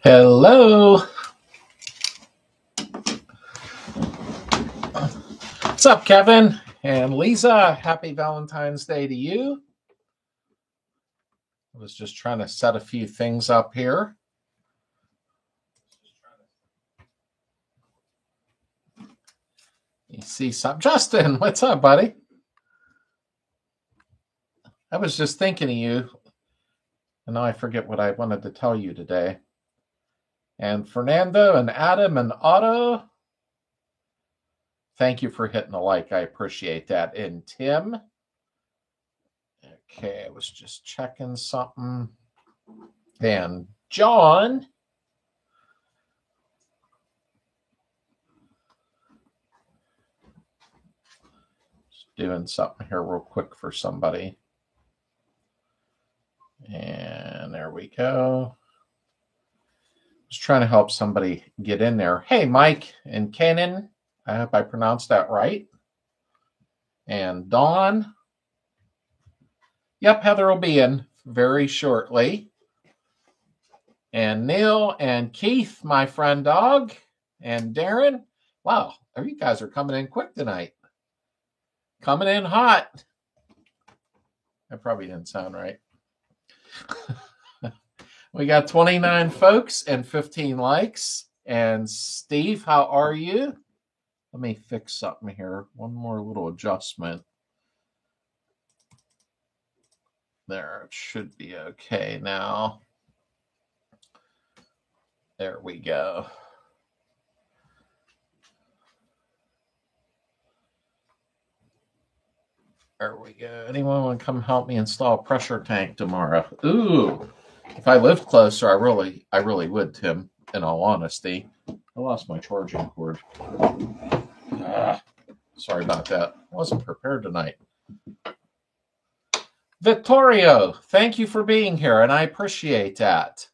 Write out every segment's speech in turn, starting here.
Hello. What's up, Kevin and Lisa? Happy Valentine's Day to you. I was just trying to set a few things up here. You see some Justin, what's up, buddy? I was just thinking of you, and now I forget what I wanted to tell you today. And Fernando and Adam and Otto, thank you for hitting the like. I appreciate that. And Tim. Okay, I was just checking something. And John. Just doing something here real quick for somebody. And there we go. Just trying to help somebody get in there. Hey, Mike and Kenan. I hope I pronounced that right. And Dawn. Yep, Heather will be in very shortly. And Neil and Keith, my friend dog. And Darren. Wow, you guys are coming in quick tonight. Coming in hot. That probably didn't sound right. We got 29 folks and 15 likes. And Steve, how are you? Let me fix something here. One more little adjustment. There, it should be okay now. There we go. There we go. Anyone want to come help me install a pressure tank tomorrow? Ooh, if I lived closer, I really would, Tim, in all honesty. I lost my charging cord. Sorry about that. I wasn't prepared tonight. Vittorio, thank you for being here, and I appreciate that.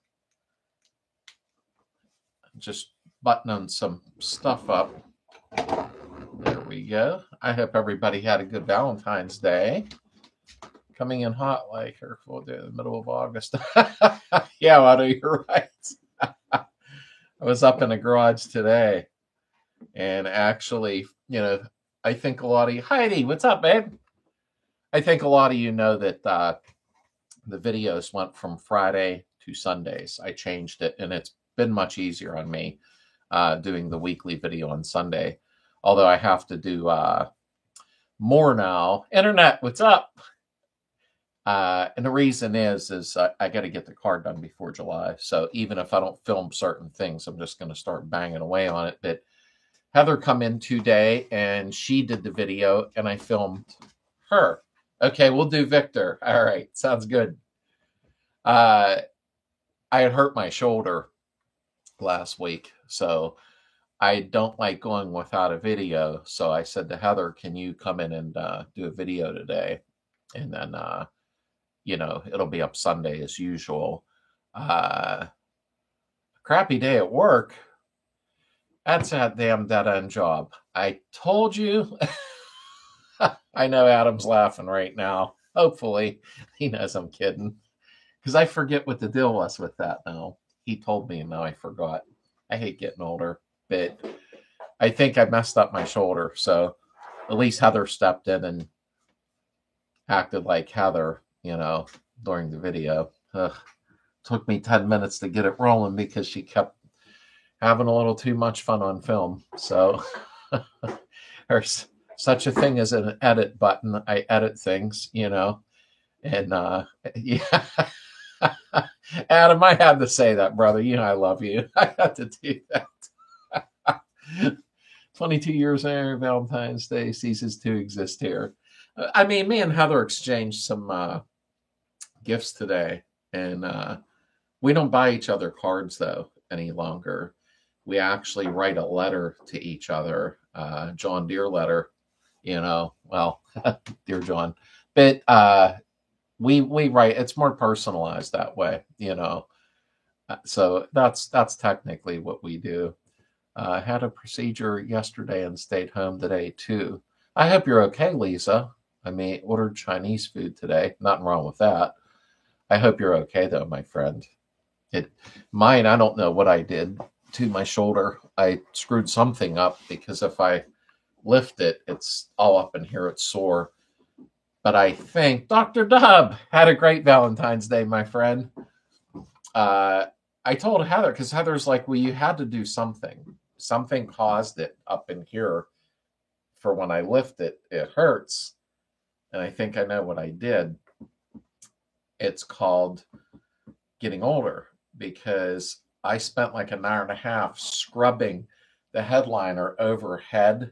Just buttoning some stuff up. There we go. I hope everybody had a good Valentine's Day. Coming in hot like her full day in the middle of August. Yeah, Otto, you're right. I was up in the garage today, and actually, I think a lot of you, Heidi, what's up, babe? I think a lot of you know that the videos went from Friday to Sundays. I changed it, and it's been much easier on me doing the weekly video on Sunday. Although I have to do more now. Internet, what's up? And the reason is I got to get the car done before July. So even if I don't film certain things, I'm just going to start banging away on it. But Heather come in today, and she did the video, and I filmed her. Okay, we'll do Victor. All right, sounds good. I had hurt my shoulder last week, so I don't like going without a video. So I said to Heather, can you come in and do a video today? And then, it'll be up Sunday as usual. Crappy day at work. That's that damn dead-end job. I told you. I know Adam's laughing right now. Hopefully he knows I'm kidding. Because I forget what the deal was with that now. He told me and now I forgot. I hate getting older. But I think I messed up my shoulder. So at least Heather stepped in and acted like Heather, during the video. Took me 10 minutes to get it rolling because she kept having a little too much fun on film. So there's such a thing as an edit button. I edit things, and yeah. Adam, I had to say that, brother. I love you. I had to do that. 22 years after Valentine's Day ceases to exist here. I mean, me and Heather exchanged some gifts today, and we don't buy each other cards, though, any longer. We actually write a letter to each other, John Deere letter, well, dear John. But we write, it's more personalized that way, So that's technically what we do. I had a procedure yesterday and stayed home today too. I hope you're okay, Lisa. I ordered Chinese food today. Nothing wrong with that. I hope you're okay though, my friend. Mine, I don't know what I did to my shoulder. I screwed something up because if I lift it, it's all up in here. It's sore. But I think Dr. Dub had a great Valentine's Day, my friend. I told Heather, because Heather's like, well, you had to do something. Something caused it up in here for when I lift it, it hurts. And I think I know what I did. It's called getting older because I spent like an hour and a half scrubbing the headliner overhead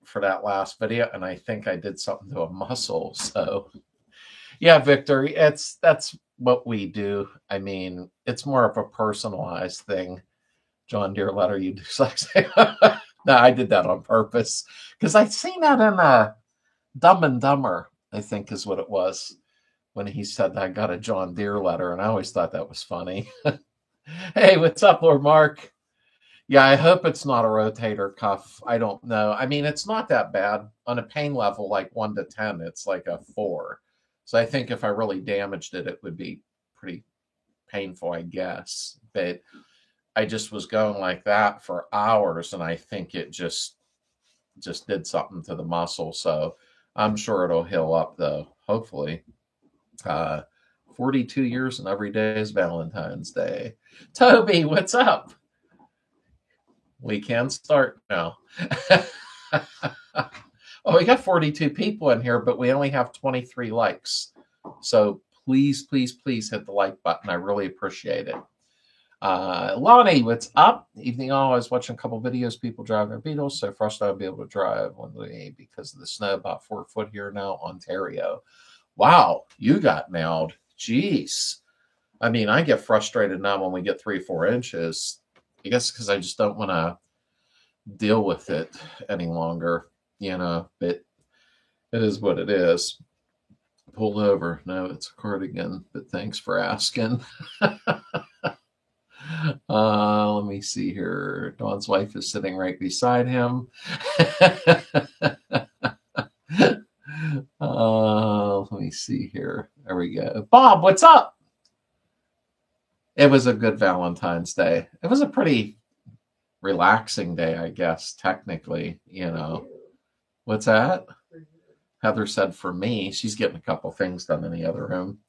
for that last video, and I think I did something to a muscle. So yeah, Victor, that's what we do. I mean, it's more of a personalized thing. John Deere letter, you dyslexia. No, I did that on purpose because I seen that in Dumb and Dumber, I think is what it was, when he said I got a John Deere letter, and I always thought that was funny. Hey, what's up, Lord Mark? Yeah, I hope it's not a rotator cuff. I don't know. I mean, it's not that bad. On a pain level, like 1 to 10, it's like a 4. So I think if I really damaged it, it would be pretty painful, I guess. But I just was going like that for hours, and I think it just did something to the muscle. So I'm sure it'll heal up, though, hopefully. 42 years and every day is Valentine's Day. Toby, what's up? We can start now. Oh, we got 42 people in here, but we only have 23 likes. So please, please, please hit the like button. I really appreciate it. Lonnie, what's up? Evening all. I was watching a couple videos, people driving their Beetles. So frustrated I'll be able to drive one day because of the snow, about 4 foot here now, Ontario. Wow, you got nailed. Jeez. I mean, I get frustrated now when we get 3-4 inches. I guess because I just don't want to deal with it any longer, but it is what it is. Pulled over. No, it's a cardigan, but thanks for asking. Let me see here. Dawn's wife is sitting right beside him. Let me see here. There we go. Bob, what's up? It was a good Valentine's Day. It was a pretty relaxing day, I guess, technically, What's that? Heather said for me, she's getting a couple things done in the other room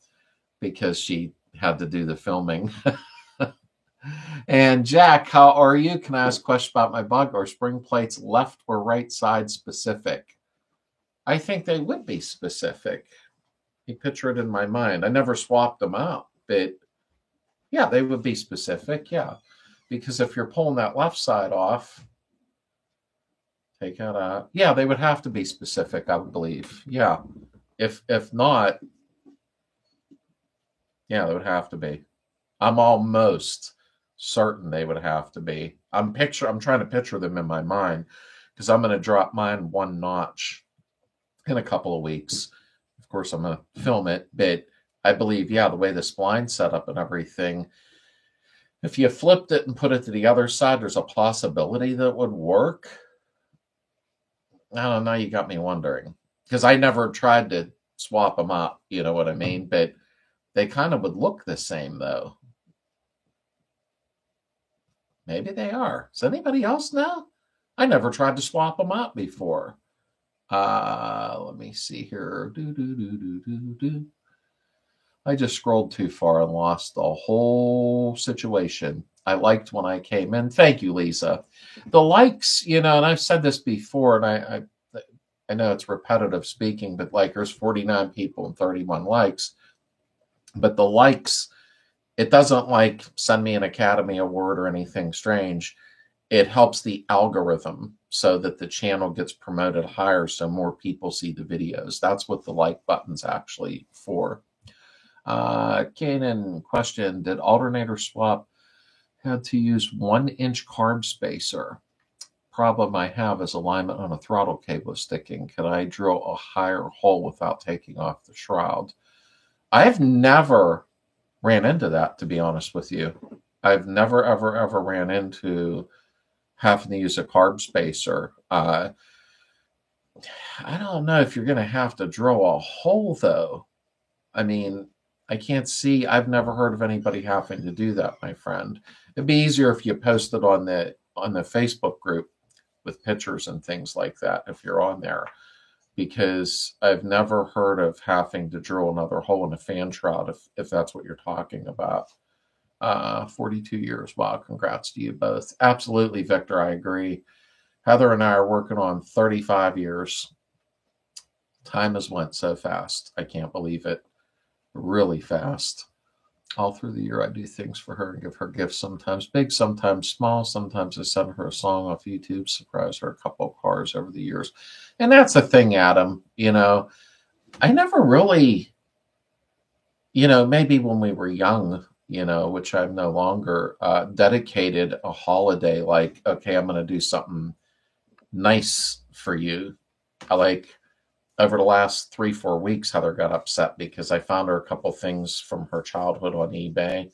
because she had to do the filming. And Jack, how are you? Can I ask a question about my bug? Or spring plates left or right side specific? I think they would be specific. You picture it in my mind. I never swapped them out, but yeah, they would be specific. Yeah. Because if you're pulling that left side off, take that out. Yeah, they would have to be specific, I would believe. Yeah. If not, yeah, they would have to be. I'm almost certain they would have to be. I'm trying to picture them in my mind because I'm going to drop mine 1 notch in a couple of weeks. Of course, I'm going to film it, but I believe, yeah, the way the spline's set up and everything, if you flipped it and put it to the other side, there's a possibility that it would work. I don't know. You got me wondering because I never tried to swap them up. You know what I mean? But they kind of would look the same, though. Maybe they are. Does anybody else know? I never tried to swap them out before. Let me see here. I just scrolled too far and lost the whole situation. I liked when I came in. Thank you, Lisa. The likes, and I've said this before, and I know it's repetitive speaking, but like there's 49 people and 31 likes. But the likes, it doesn't like send me an Academy Award or anything strange. It helps the algorithm so that the channel gets promoted higher so more people see the videos. That's what the like button's actually for. Kanan question, did alternator swap had to use 1-inch carb spacer? Problem I have is alignment on a throttle cable sticking. Can I drill a higher hole without taking off the shroud? I've never ran into that, to be honest with you. I've never, ever, ever ran into having to use a carb spacer. I don't know if you're going to have to drill a hole, though. I mean, I can't see. I've never heard of anybody having to do that, my friend. It'd be easier if you posted on the Facebook group with pictures and things like that if you're on there, because I've never heard of having to drill another hole in a fan shroud if that's what you're talking about. 42 years. Wow, congrats to you both. Absolutely, Victor, I agree. Heather and I are working on 35 years. Time has went so fast. I can't believe it. Really fast. All through the year, I do things for her and give her gifts, sometimes big, sometimes small. Sometimes I send her a song off YouTube, surprise her a couple of cars over the years. And that's the thing, Adam. I never really, maybe when we were young, which I'm no longer, dedicated a holiday like, okay, I'm going to do something nice for you. Over the last 3-4 weeks, Heather got upset because I found her a couple things from her childhood on eBay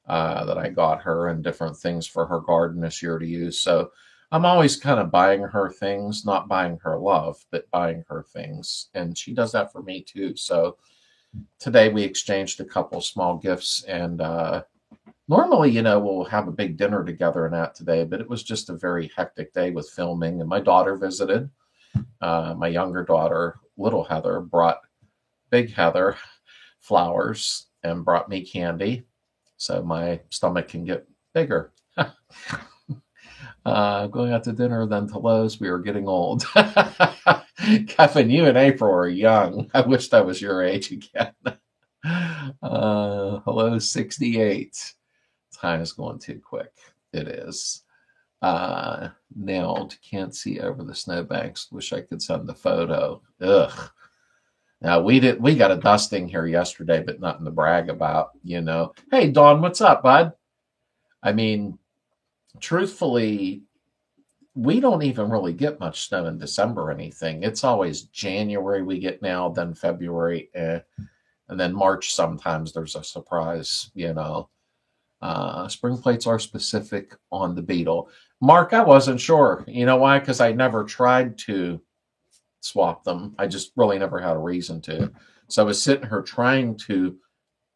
that I got her, and different things for her garden this year to use. So I'm always kind of buying her things, not buying her love, but buying her things. And she does that for me too. So today we exchanged a couple small gifts, and normally, we'll have a big dinner together and that today, but it was just a very hectic day with filming, and my daughter visited. My younger daughter, little Heather, brought big Heather flowers and brought me candy so my stomach can get bigger. Going out to dinner, then to Lowe's. We were getting old. Kevin, you and April are young. I wished I was your age again. Hello, 68. Time is going too quick. It is. Nailed. Can't see over the snowbanks. Wish I could send the photo. Ugh. Now we got a dusting here yesterday, but nothing to brag about, Hey, Dawn, what's up, bud? I mean, truthfully, we don't even really get much snow in December or anything. It's always January we get now, then February, and then March sometimes there's a surprise, Spring plates are specific on the Beetle. Mark, I wasn't sure. You know why? Because I never tried to swap them. I just really never had a reason to. So I was sitting here trying to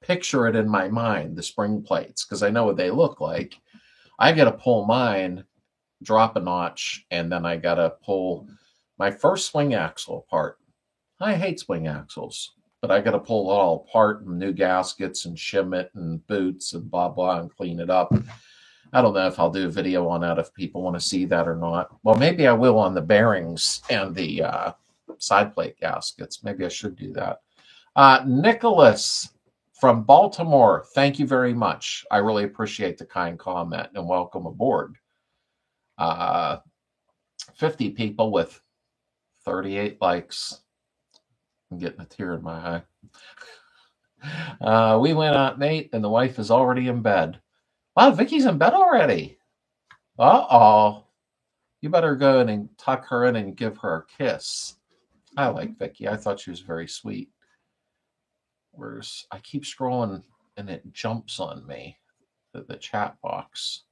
picture it in my mind, the spring plates, because I know what they look like. I got to pull mine, drop a notch, and then I got to pull my first swing axle apart. I hate swing axles, but I got to pull it all apart and new gaskets and shim it and boots and blah, blah, and clean it up. I don't know if I'll do a video on that if people want to see that or not. Well, maybe I will on the bearings and the side plate gaskets. Maybe I should do that. Nicholas from Baltimore, thank you very much. I really appreciate the kind comment and welcome aboard. 50 people with 38 likes. I'm getting a tear in my eye. We went out, Nate, and the wife is already in bed. Wow, Vicky's in bed already. Uh-oh. You better go in and tuck her in and give her a kiss. I like Vicky. I thought she was very sweet. Where's I keep scrolling and it jumps on me, the chat box.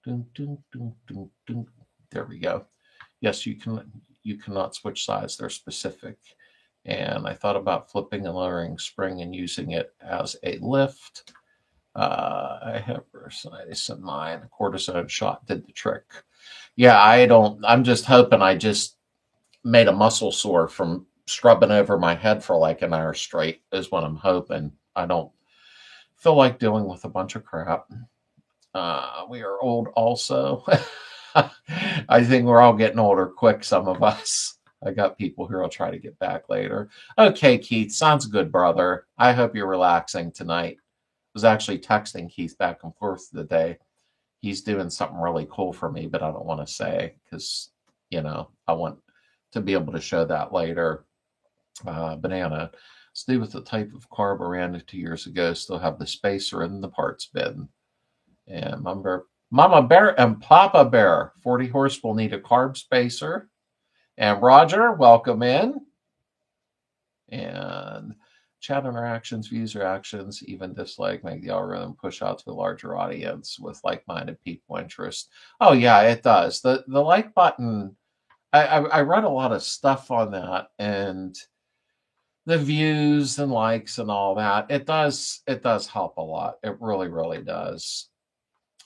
Dun, dun, dun, dun, dun. There we go. Yes, you cannot switch sides. They're specific. And I thought about flipping and lowering spring and using it as a lift. I have bursitis in mine. A cortisone shot did the trick. Yeah, I'm just hoping I just made a muscle sore from scrubbing over my head for like an hour straight is what I'm hoping. I don't feel like dealing with a bunch of crap. We are old also. I think we're all getting older quick, some of us. I got people here. I'll try to get back later. Okay, Keith, sounds good, brother. I hope you're relaxing tonight. I was actually texting Keith back and forth today. He's doing something really cool for me, but I don't want to say because, I want to be able to show that later. Banana. Let's do with the type of carb I ran 2 years ago. Still have the spacer in the parts bin. And Mama Bear and Papa Bear, 40 horse will need a carb spacer. And Roger, welcome in. And chat interactions, views, reactions, even dislike, make the algorithm push out to a larger audience with like-minded people interest. Oh yeah, it does. The like button, I read a lot of stuff on that, and the views and likes and all that. It does help a lot. It really, really does.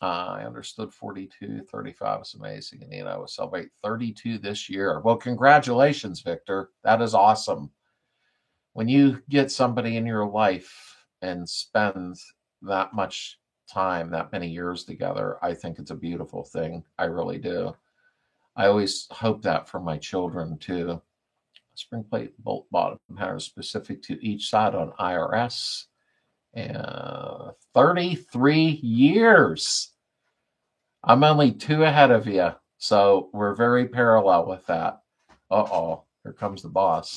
I understood 42, 35 is amazing. And I will celebrate 32 this year. Well, congratulations, Victor. That is awesome. When you get somebody in your life and spend that much time, that many years together, I think it's a beautiful thing. I really do. I always hope that for my children too. Spring plate bolt bottom pattern specific to each side on IRS. And 33 years. I'm only 2 ahead of you, so we're very parallel with that. Uh-oh, here comes the boss.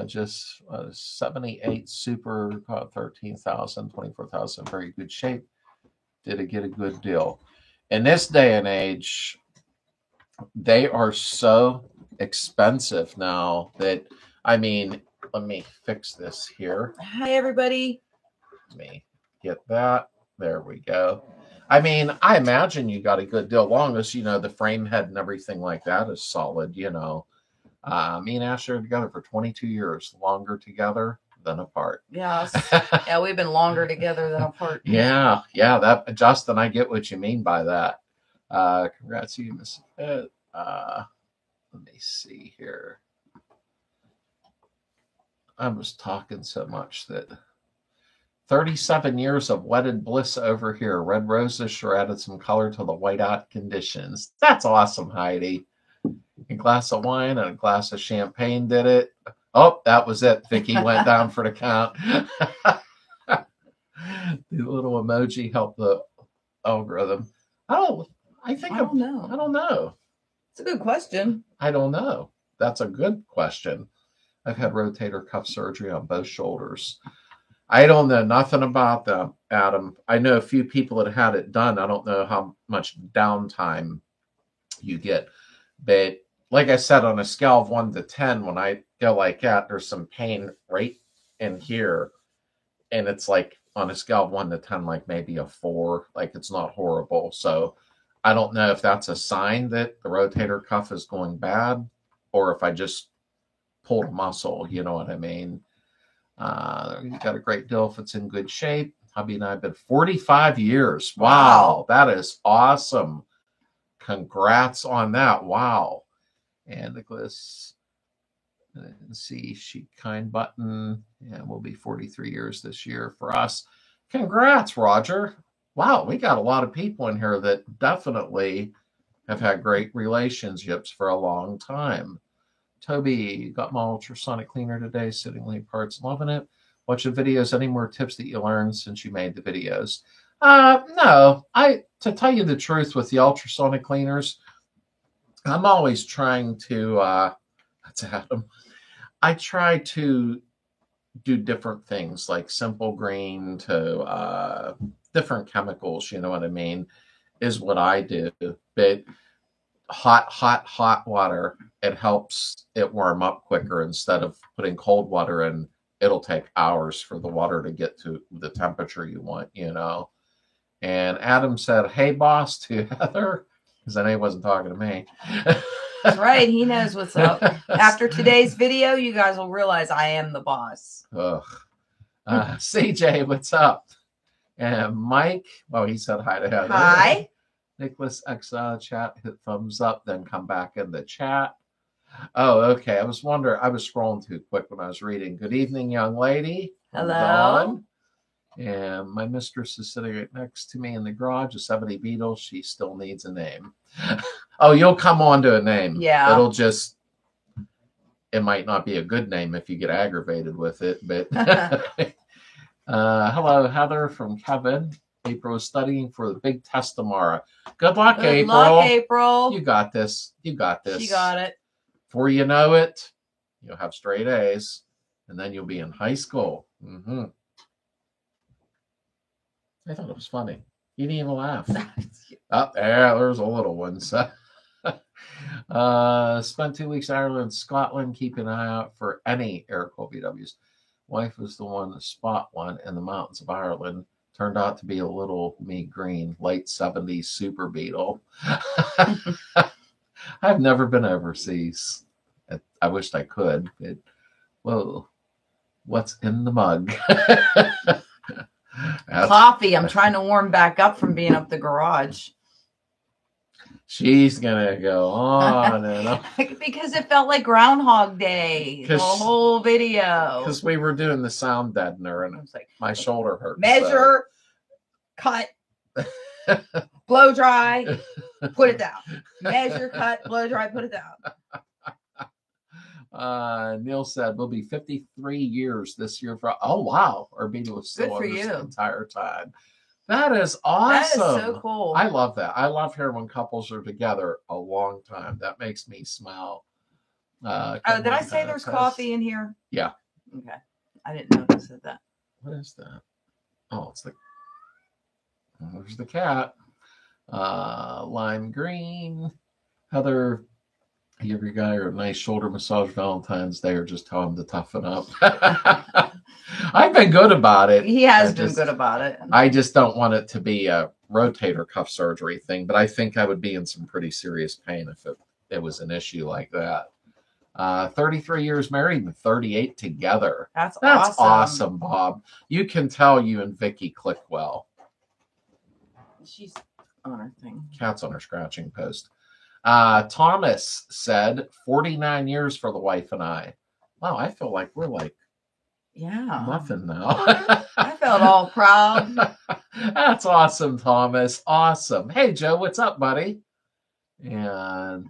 Just 78 super, 13,000, 24,000, very good shape. Did get a good deal. In this day and age, they are so expensive now that, I mean, let me fix this here. Hi, everybody. Let me get that. There we go. I mean, I imagine you got a good deal. Long as, the frame head and everything like that is solid, Me and Ash are together for 22 years, longer together than apart. Yes. Yeah, we've been longer together than apart. Yeah, that, Justin, I get what you mean by that. Congrats to you, Miss Pitt. Let me see here. I was talking so much that 37 years of wedded bliss over here. Red roses sure added some color to the whiteout conditions. That's awesome, Heidi. A glass of wine and a glass of champagne did it. Oh, that was it. Vicky went down for the count. The little emoji helped the algorithm. I don't know. It's a good question. I don't know. That's a good question. I've had rotator cuff surgery on both shoulders. I don't know nothing about them, Adam. I know a few people that had it done. I don't know how much downtime you get. But like I said, on a scale of 1 to 10, when I go like that, there's some pain right in here. And it's like on a scale of 1 to 10, like maybe a 4. Like it's not horrible. So I don't know if that's a sign that the rotator cuff is going bad or if I just pulled a muscle. You know what I mean? You got a great deal if it's in good shape. Hubby and I have been 45 years. Wow, that is awesome. Congrats on that. Wow. And Nicholas, see, She Kind button. Yeah, we'll be 43 years this year for us. Congrats, Roger. Wow, we got a lot of people in here that definitely have had great relationships for a long time. Toby, got my ultrasonic cleaner today, sitting late parts, loving it. Watch the videos. Any more tips that you learned since you made the videos? No, to tell you the truth with the ultrasonic cleaners, I'm always trying to, that's Adam. I try to do different things like Simple Green to different chemicals, you know what I mean, is what I do. But hot water, it helps it warm up quicker instead of putting cold water in. It'll take hours for the water to get to the temperature you want, And Adam said, "Hey, boss," to Heather, because I know he wasn't talking to me. That's right. He knows what's up. After today's video, you guys will realize I am the boss. Ugh. CJ, what's up? And Mike, he said hi to Heather. Hi. Nicholas, chat, hit thumbs up, then come back in the chat. Oh, okay. I was wondering, I was scrolling too quick when I was reading. Good evening, young lady. Hello. Dawn. And my mistress is sitting right next to me in the garage, a 70 Beetle. She still needs a name. Oh, you'll come on to a name. Yeah. It might not be a good name if you get aggravated with it, but hello, Heather from Kevin. April is studying for the big test tomorrow. Good luck, April. Good luck, April. You got this. She got it. Before you know it, you'll have straight A's, and then you'll be in high school. Mm-hmm. I thought it was funny. You didn't even laugh. There's a little one. So. Spent 2 weeks in Ireland, Scotland, keeping an eye out for any air-cooled VWs. Wife was the one to spot one in the mountains of Ireland. Turned out to be a little me green, late 70s Super Beetle. I've never been overseas. I wished I could, but whoa, what's in the mug? Coffee. I'm trying to warm back up from being up the garage. She's gonna go on and on. Because it felt like Groundhog Day, the whole video. Because we were doing the sound deadener, and I was like, my shoulder hurts. Measure, cut, blow dry, put it down. Measure, cut, blow dry, put it down. Neil said we'll be 53 years this year. Oh wow, Urbita was still on this the entire time. That is awesome. That is so cool. I love that. I love hearing when couples are together a long time. That makes me smile. Did I say there's coffee in here? Yeah. Okay. I didn't notice that. What is that? Oh, it's there's the cat. Lime green. Heather, give your guy a nice shoulder massage Valentine's Day, or just tell him to toughen up. I've been good about it. He has been good about it. I just don't want it to be a rotator cuff surgery thing, but I think I would be in some pretty serious pain if it was an issue like that. 33 years married and 38 together. That's awesome, Bob. You can tell you and Vicky click well. She's on her thing. Cat's on her scratching post. Thomas said 49 years for the wife and I. Wow, I feel like we're like nothing now. I felt all proud. That's awesome, Thomas. Awesome. Hey, Joe, what's up, buddy? And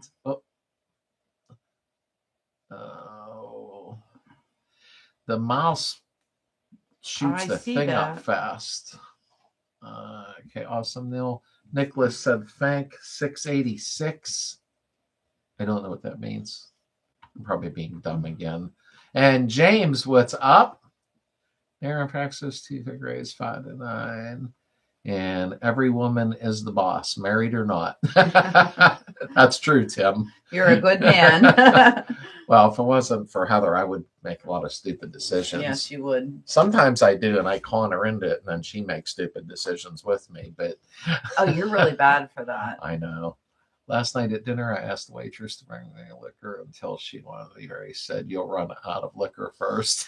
the mouse shoots the thing up fast. Okay, awesome, Neil. Nicholas said thank 686. I don't know what that means. I'm probably being dumb again. And James, what's up? Aaron Praxis, 2 grades 5 to 9. And every woman is the boss, married or not. That's true, Tim. You're a good man. Well, if it wasn't for Heather, I would make a lot of stupid decisions. Yes, you would. Sometimes I do, and I con her into it, and then she makes stupid decisions with me. But oh, you're really bad for that. I know. Last night at dinner, I asked the waitress to bring me liquor until she wanted to. He said, "You'll run out of liquor first."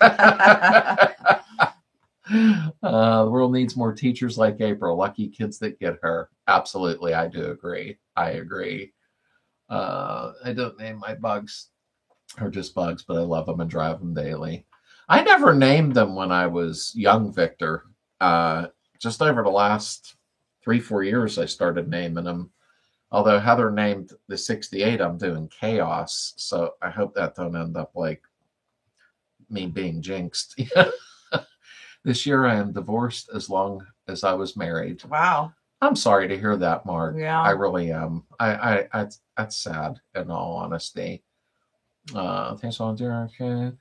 The world needs more teachers like April. Lucky kids that get her. Absolutely, I do agree. I agree. I don't name my bugs. Or just bugs, but I love them and drive them daily. I never named them when I was young, Victor. Just over the last 3-4 years, I started naming them. Although Heather named the 68, I'm doing Chaos. So I hope that don't end up like me being jinxed. This year I am divorced as long as I was married. Wow. I'm sorry to hear that, Mark. Yeah. I really am. I that's sad, in all honesty. Thanks for doing okay.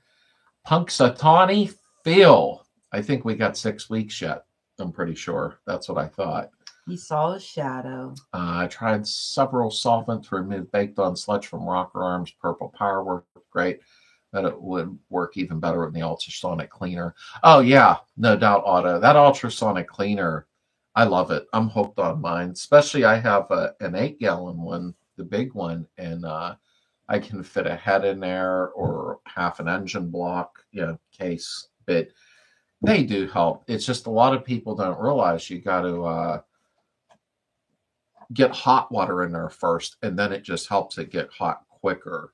Punxsutawney Phil. I think we got 6 weeks yet. I'm pretty sure. That's what I thought. He saw his shadow. I tried several solvents to remove baked on sludge from rocker arms. Purple Power worked great. But it would work even better with the ultrasonic cleaner. Oh yeah, no doubt, Otto. That ultrasonic cleaner, I love it. I'm hooked on mine. Especially I have an 8-gallon one, the big one, and I can fit a head in there or half an engine block, case. But they do help. It's just a lot of people don't realize you got to get hot water in there first, and then it just helps it get hot quicker,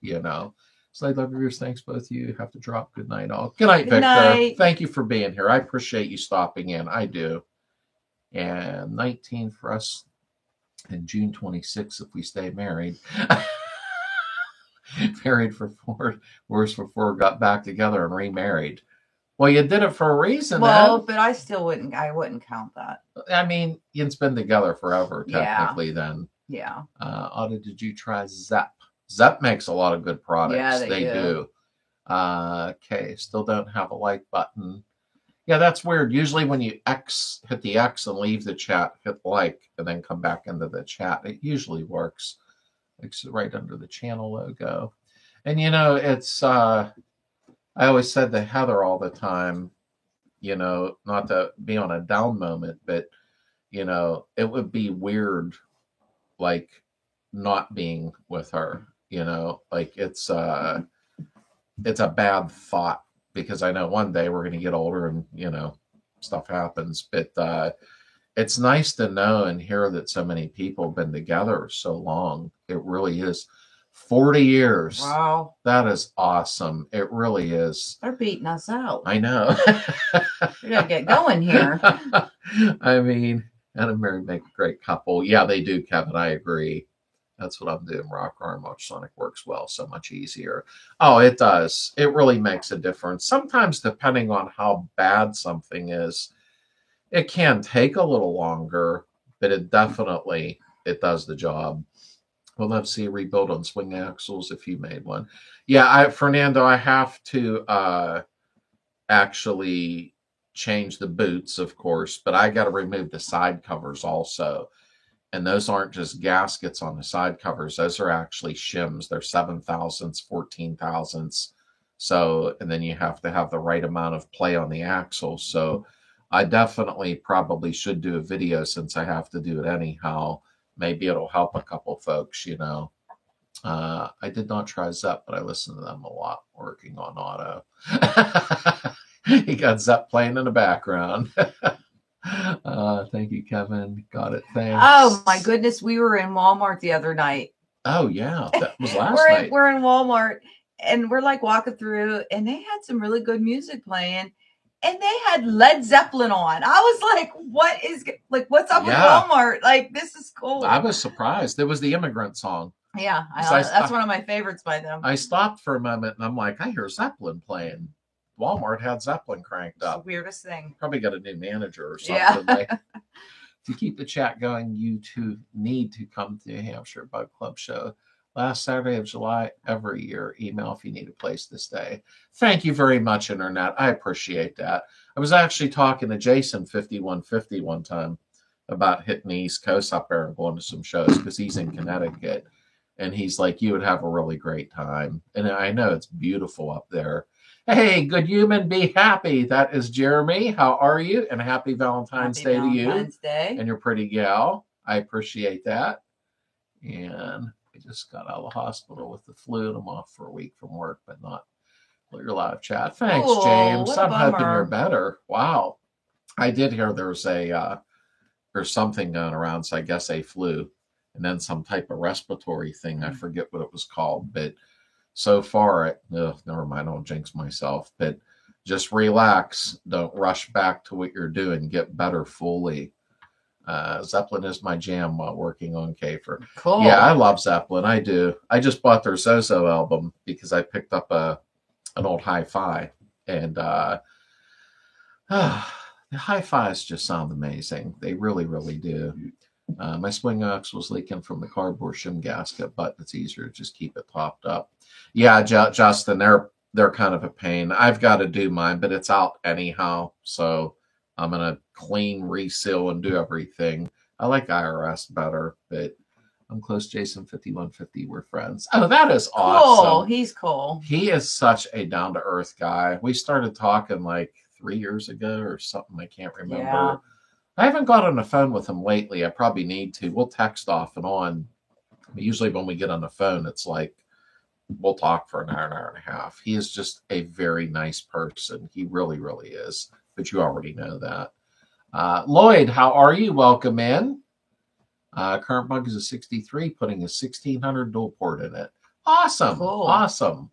Slade Love Reviewers, thanks both of you. Have to drop. Good night, all. Good night, Victor. Night. Thank you for being here. I appreciate you stopping in. I do. And 19 for us, and June 26 if we stay married. Married for 4, worse for 4, got back together and remarried. Well, you did it for a reason. Well, but I still wouldn't count that. I mean, you'd been together forever, technically, then. Yeah. Otto, did you try Zep? Zep makes a lot of good products. Yeah, they do. Okay, still don't have a like button. Yeah, that's weird. Usually when you hit the X and leave the chat, hit like, and then come back into the chat. It usually works. It's right under the channel logo. And, it's, I always said to Heather all the time, not to be on a down moment, but, it would be weird, like, not being with her, like it's, it's a bad thought because I know one day we're going to get older and, stuff happens. But it's nice to know and hear that so many people have been together so long. It really is. 40 years. Wow. That is awesome. It really is. They're beating us out. I know. We gotta get going here. I mean, Anna and Mary make a great couple. Yeah, they do, Kevin. I agree. That's what I'm doing. Rock Arm Watch Sonic works well, so much easier. Oh, it does. It really makes a difference. Sometimes, depending on how bad something is, it can take a little longer, but it does the job. We'll love to see a rebuild on swing axles if you made one. Yeah, Fernando, I have to actually change the boots, of course, but I got to remove the side covers also. And those aren't just gaskets on the side covers. Those are actually shims. They're 7/1000ths, 14/1000ths. So, and then you have to have the right amount of play on the axle. So I definitely probably should do a video since I have to do it anyhow. Maybe it'll help a couple folks, I did not try Zepp, but I listen to them a lot working on auto. He got Zepp playing in the background. Thank you, Kevin. Got it. Thanks. Oh my goodness, we were in Walmart the other night. Oh yeah, that was last night. We're in Walmart and we're like walking through, and they had some really good music playing, and they had Led Zeppelin on. I was like, what's up with Walmart? Like, this is cool. I was surprised. It was the Immigrant Song. Yeah, that's one of my favorites by them. I stopped for a moment and I'm like, I hear Zeppelin playing. Walmart had Zeppelin cranked up. It's the weirdest thing. Probably got a new manager or something. Yeah. To keep the chat going, you two need to come to New Hampshire Bug Club show last Saturday of July every year. Email if you need a place to stay. Thank you very much, Internet. I appreciate that. I was actually talking to Jason 5150 one time about hitting the East Coast up there and going to some shows because he's in Connecticut. And he's like, you would have a really great time. And I know it's beautiful up there. Hey, good human, be happy. That is Jeremy. How are you? And happy Valentine's Day to you. Valentine's Day. And your pretty gal. I appreciate that. And I just got out of the hospital with the flu and I'm off for a week from work, but not your live chat. Thanks, James. I'm hoping you're better. Wow. I did hear there's something going around, so I guess a flu and then some type of respiratory thing. I forget what it was called, but so far, never mind, I'll jinx myself, but just relax. Don't rush back to what you're doing. Get better fully. Zeppelin is my jam while working on Kafer. Cool. Yeah, I love Zeppelin. I do. I just bought their Zozo album because I picked up an old hi-fi. And the hi-fis just sound amazing. They really, really do. My swing ox was leaking from the cardboard shim gasket, but it's easier to just keep it topped up. Yeah, Justin, they're kind of a pain. I've got to do mine, but it's out anyhow, so I'm gonna clean, reseal, and do everything. I like IRS better, but I'm close. Jason 5150, we're friends. Oh, that is awesome. Cool. He's cool. He is such a down to earth guy. We started talking like 3 years ago or something. I can't remember. Yeah. I haven't got on the phone with him lately. I probably need to. We'll text off and on. Usually when we get on the phone, it's like we'll talk for an hour and a half. He is just a very nice person. He really, really is. But you already know that. Lloyd, how are you? Welcome in. Current bug is a 63, putting a 1600 dual port in it. Awesome. Cool. Awesome.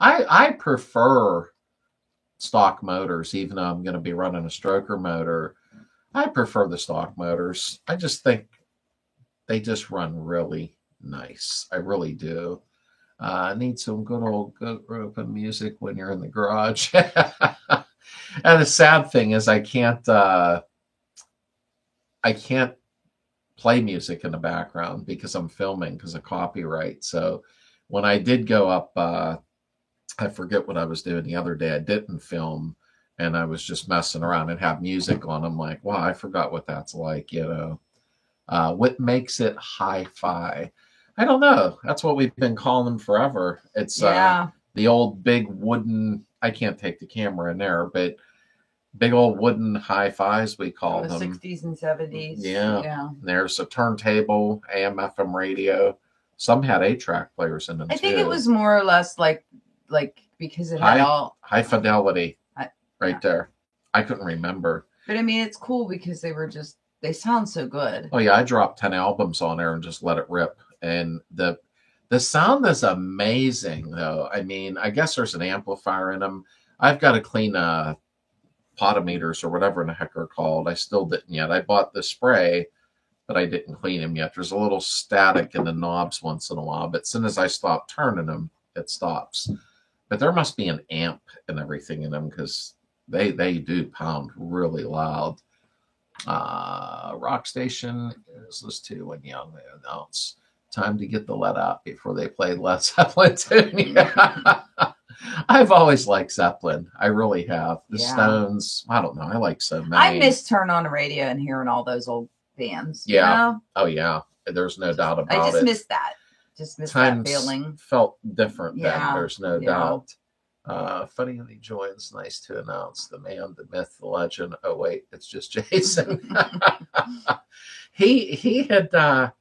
I prefer stock motors, even though I'm going to be running a stroker motor. I prefer the stock motors. I just think they just run really nice. I really do. Need some good old open music when you're in the garage. And the sad thing is I can't play music in the background because I'm filming because of copyright. So when I did go up, I forget what I was doing the other day. I didn't film. And I was just messing around and have music on. I'm like, wow, I forgot what that's like, What makes it hi-fi? I don't know. That's what we've been calling them forever. It's the old big wooden, I can't take the camera in there, but big old wooden hi-fis, we call them. The 60s and 70s. Yeah. There's a turntable, AM, FM radio. Some had 8-track players in them, I think it was more or less like because it had all High Fidelity right yeah. there. I couldn't remember. But I mean, it's cool because they sound so good. Oh yeah, I dropped 10 albums on there and just let it rip. And the sound is amazing though. I mean, I guess there's an amplifier in them. I've got to clean potometers or whatever in the heck they're called. I still didn't yet. I bought the spray, but I didn't clean them yet. There's a little static in the knobs once in a while, but as soon as I stop turning them, it stops. But there must be an amp and everything in them because they do pound really loud. Rock Station is this too when Young they announce time to get the let out before they play Led Zeppelin tune. Yeah. I've always liked Zeppelin. I really have. The Stones, I don't know. I like so many. I miss turning on the radio and hearing all those old bands. Yeah. You know? Oh yeah. There's no doubt about it. I just miss that. Just miss that feeling. Felt different then. There's no doubt. Funny when he joins. Nice to announce the man, the myth, the legend. Oh wait, it's just Jason. He had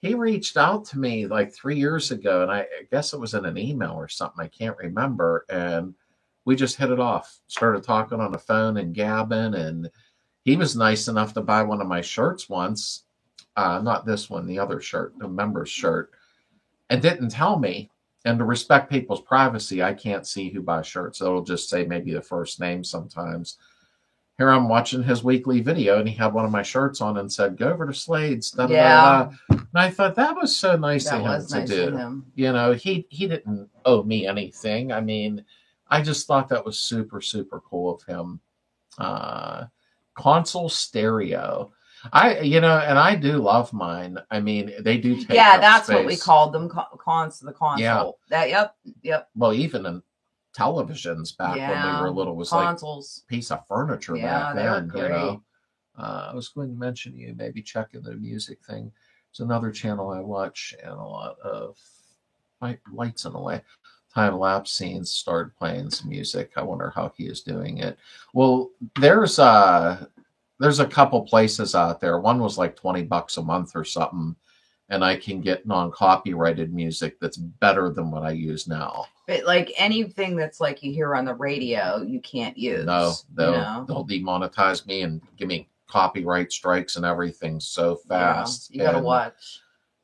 he reached out to me like 3 years ago, and I guess it was in an email or something. I can't remember. And we just hit it off. Started talking on the phone and gabbing, and he was nice enough to buy one of my shirts once. Not this one, the other shirt, the member's shirt, and didn't tell me. And to respect people's privacy, I can't see who buys shirts. It'll just say maybe the first name sometimes. Here I'm watching his weekly video, and he had one of my shirts on and said, "Go over to Slade's." Da, da, da, da. And I thought that was so nice of him to do. You know, he didn't owe me anything. I mean, I just thought that was super, super cool of him. Console stereo. And I do love mine. I mean, they do take up that's space. what we called them, the console. Yeah. Yep. Well, even in televisions back when we were little was consoles. Like a piece of furniture back then. They were great. I was going to mention you maybe checking the music thing. It's another channel I watch, and a lot of lights in the way. Time-lapse scenes started playing some music. I wonder how he is doing it. Well, there's a couple places out there. One was like $20 a month or something, and I can get non-copyrighted music that's better than what I use now. But like anything that's like you hear on the radio, you can't use. No, they'll demonetize me and give me copyright strikes and everything so fast. Yeah, you gotta watch.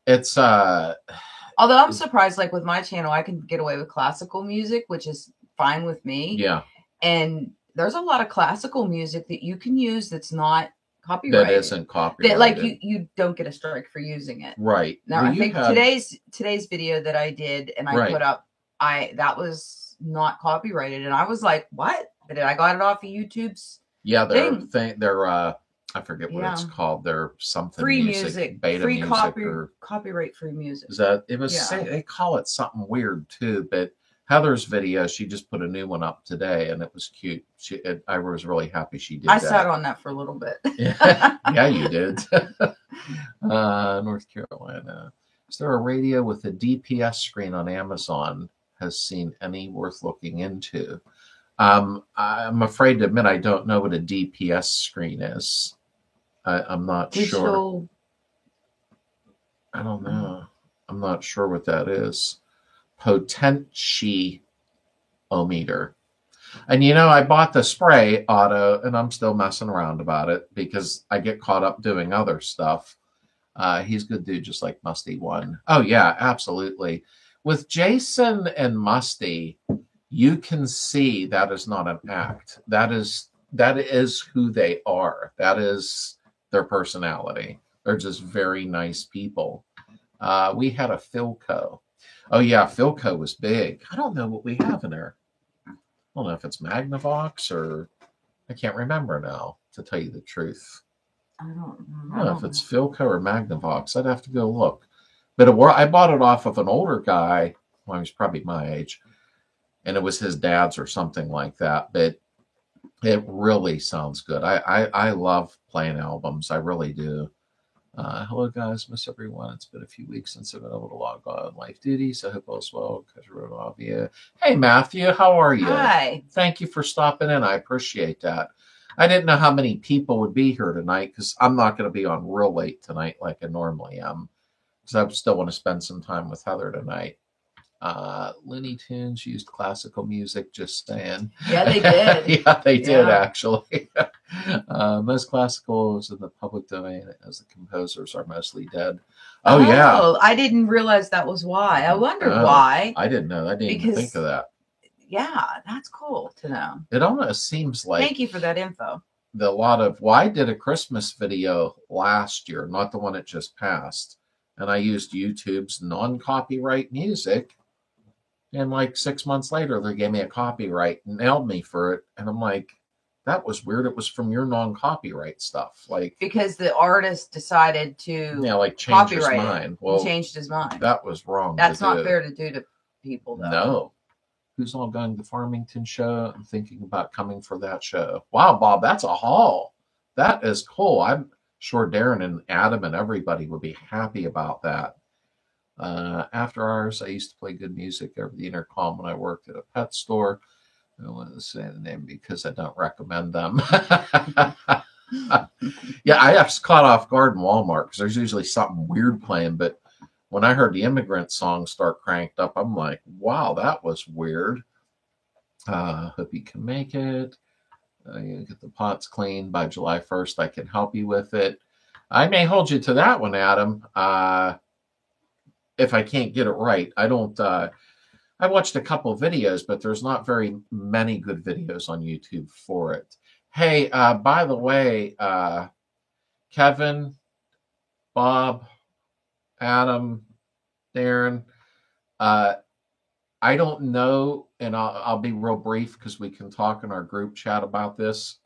It's although I'm surprised, like with my channel, I can get away with classical music, which is fine with me. Yeah. And there's a lot of classical music that you can use that's not copyrighted. That isn't copyrighted. That like you don't get a strike for using it. Right. Now I think today's video that I did and I put up, that was not copyrighted, and I was like, what? But I got it off of YouTube's. Yeah, they're I forget what it's called. They're something free music, beta free music, copyright free music. Is that it was? They call it something weird too, but. Heather's video, she just put a new one up today, and it was cute. I was really happy she did that. I sat on that for a little bit. Yeah, you did. North Carolina. Is there a radio with a DPS screen on Amazon? Has seen any worth looking into? I'm afraid to admit I don't know what a DPS screen is. I'm not sure. I don't know. I'm not sure what that is. Potentiometer. And I bought the spray Otto, and I'm still messing around about it because I get caught up doing other stuff. He's a good dude, just like Musty One. Oh yeah, absolutely. With Jason and Musty, you can see that is not an act. That is who they are. That is their personality. They're just very nice people. We had a Philco. Oh, yeah, Philco was big. I don't know what we have in there. I don't know if it's Magnavox or I can't remember now, to tell you the truth. I don't know if it's Philco or Magnavox. I'd have to go look. But I bought it off of an older guy. Well, he was probably my age. And it was his dad's or something like that. But it really sounds good. I love playing albums. I really do. Hello, guys. Miss everyone. It's been a few weeks since I've been able to log on life duties. I hope all's well. Hey, Matthew. How are you? Hi. Thank you for stopping in. I appreciate that. I didn't know how many people would be here tonight because I'm not going to be on real late tonight like I normally am because I still want to spend some time with Heather tonight. Looney Tunes used classical music, just saying. Yeah, they did. Yeah, they did, actually. Most classicals in the public domain as the composers are mostly dead. Oh, yeah. I didn't realize that was why. I wondered why. I didn't know. I didn't even think of that. Yeah, that's cool to know. It almost seems like... Thank you for that info. I did a Christmas video last year, not the one that just passed. And I used YouTube's non-copyright music. And like 6 months later, they gave me a copyright and nailed me for it. And I'm like, that was weird. It was from your non-copyright stuff. Like, because the artist decided to change his mind. Well, he changed his mind. That was wrong. That's not fair to do to people, though. No. Who's all going to the Farmington show? I'm thinking about coming for that show. Wow, Bob, that's a haul. That is cool. I'm sure Darren and Adam and everybody would be happy about that. After hours, I used to play good music over the intercom when I worked at a pet store. I don't want to say the name because I don't recommend them. Yeah, I was caught off guard in Walmart because there's usually something weird playing. But when I heard the Immigrant song start cranked up, I'm like, wow, that was weird. Hope you can make it. You get the pots clean by July 1st. I can help you with it. I may hold you to that one, Adam. If I can't get it right. I don't, I watched a couple of videos, but there's not very many good videos on YouTube for it. Hey, by the way, Kevin, Bob, Adam, Darren, I don't know, and I'll be real brief because we can talk in our group chat about this.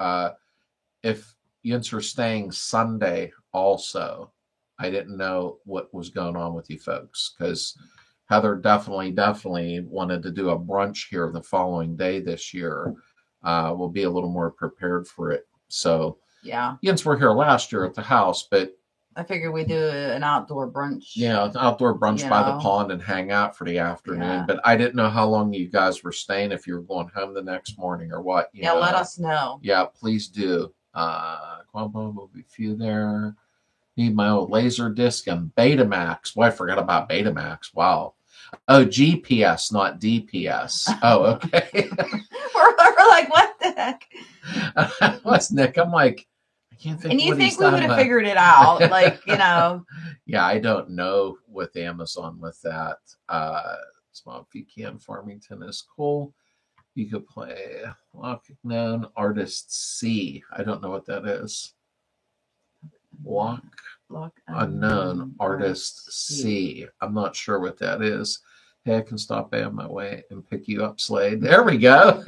If Yints are staying Sunday also, I didn't know what was going on with you folks because Heather definitely wanted to do a brunch here the following day this year. We'll be a little more prepared for it. So yeah, Yints were here last year at the house, but I figured we'd do an outdoor brunch. Yeah, an outdoor brunch by the pond and hang out for the afternoon. Yeah. But I didn't know how long you guys were staying, if you were going home the next morning or what. You know. Let us know. Yeah, please do. Quambo will be few there. Need my old laser disc and Betamax. Boy, I forgot about Betamax. Wow. Oh, GPS, not DPS. Oh, okay. we're like, what the heck? What's Nick? I'm like, I can't think. And you think we would have figured it out, like, you know? Yeah, I don't know with Amazon with that. Small if you can. Farmington is cool. You could play Lock Known Artist C. I don't know what that is. Lock Unknown Artist C. I'm not sure what that is. Hey, I can stop by on my way and pick you up, Slade. There we go.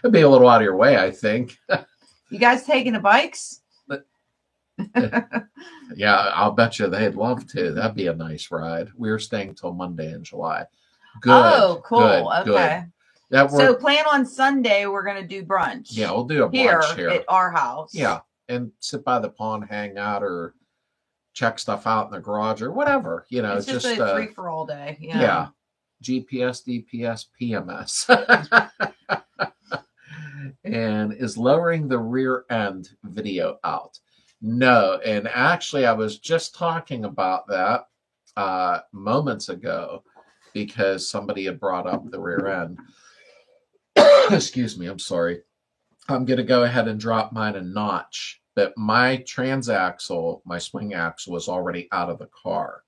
It'd be a little out of your way, I think. You guys taking the bikes? Yeah, I'll bet you they'd love to. That'd be a nice ride. We're staying till Monday in July. Good. Oh, cool. Good, okay. Good. So plan on Sunday, we're going to do brunch. Yeah, we'll do a brunch here at our house. Yeah, and sit by the pond, hang out, or check stuff out in the garage or whatever. You know, it's just a free for all day. Yeah. GPS, DPS, PMS. And is lowering the rear end video out? No. And actually, I was just talking about that moments ago because somebody had brought up the rear end. Excuse me. I'm sorry. I'm going to go ahead and drop mine a notch. But my transaxle, my swing axle, was already out of the car.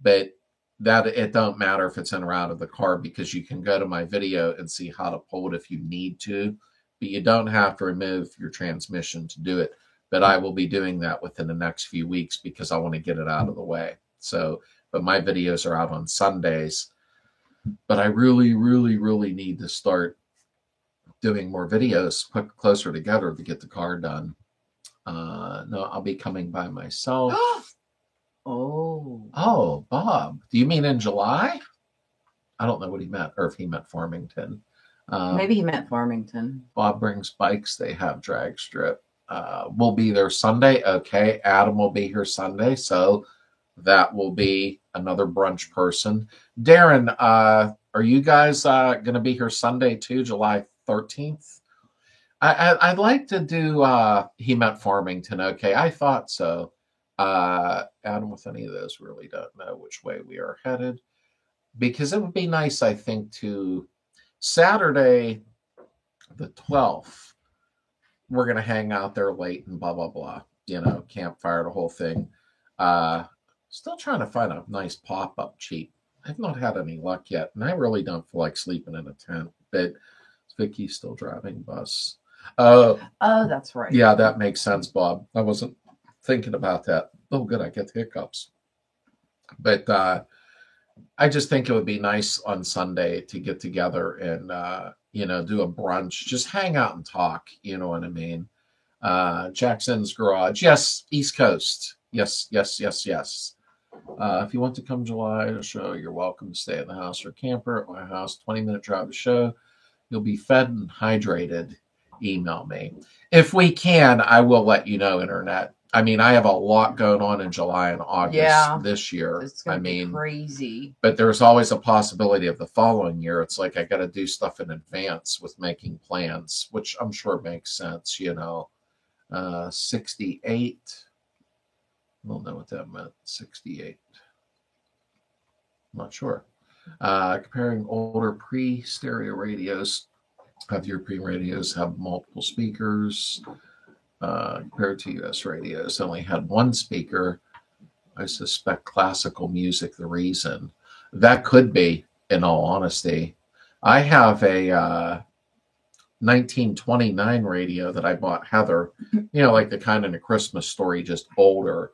But that it don't matter if it's in or out of the car because you can go to my video and see how to pull it if you need to. But you don't have to remove your transmission to do it. But I will be doing that within the next few weeks because I want to get it out of the way. So, but my videos are out on Sundays. But I really, really, really need to start doing more videos, put closer together to get the car done. No, I'll be coming by myself. Oh, Bob. Do you mean in July? I don't know what he meant, or if he meant Farmington. Maybe he meant Farmington. Bob brings bikes. They have drag strip. We'll be there Sunday. Okay. Adam will be here Sunday. So that will be another brunch person. Darren, are you guys going to be here Sunday too, July 13th? I'd like to do, he meant Farmington. Okay. I thought so. Adam, with any of those, really don't know which way we are headed. because it would be nice, I think, to Saturday the 12th, we're going to hang out there late and blah, blah, blah. Campfire, the whole thing. Still trying to find a nice pop-up cheap. I've not had any luck yet, and I really don't feel like sleeping in a tent. But Vicky's still driving bus. Oh, that's right. Yeah, that makes sense, Bob. I wasn't thinking about that. Oh, good, I get hiccups. But I just think it would be nice on Sunday to get together and do a brunch, just hang out and talk. You know what I mean? Jackson's Garage, yes, East Coast, yes. If you want to come July to show, you're welcome to stay at the house or camper at my house. 20-minute drive to show. You'll be fed and hydrated. Email me if we can. I will let you know. Internet. I mean, I have a lot going on in July and August this year. It's gonna be crazy. But there's always a possibility of the following year. It's like I got to do stuff in advance with making plans, which I'm sure makes sense. 68. I don't know what that meant. 68. I'm not sure. Comparing older pre-stereo radios. Have European radios have multiple speakers compared to U.S. radios? Only had one speaker. I suspect classical music the reason. That could be, in all honesty. I have a 1929 radio that I bought Heather, like the kind in A Christmas Story, just older.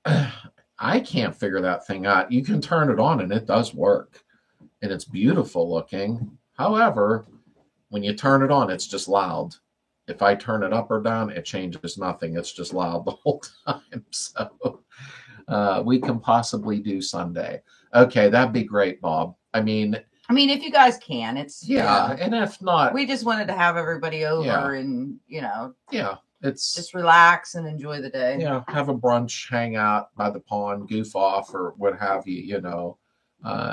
I can't figure that thing out. You can turn it on and it does work. And it's beautiful looking. However, when you turn it on, it's just loud. If I turn it up or down, it changes nothing. It's just loud the whole time. So we can possibly do Sunday. Okay, that'd be great, Bob. I mean, if you guys can, it's and if not, we just wanted to have everybody over and it's just relax and enjoy the day. Have a brunch, hang out by the pond, goof off, or what have you.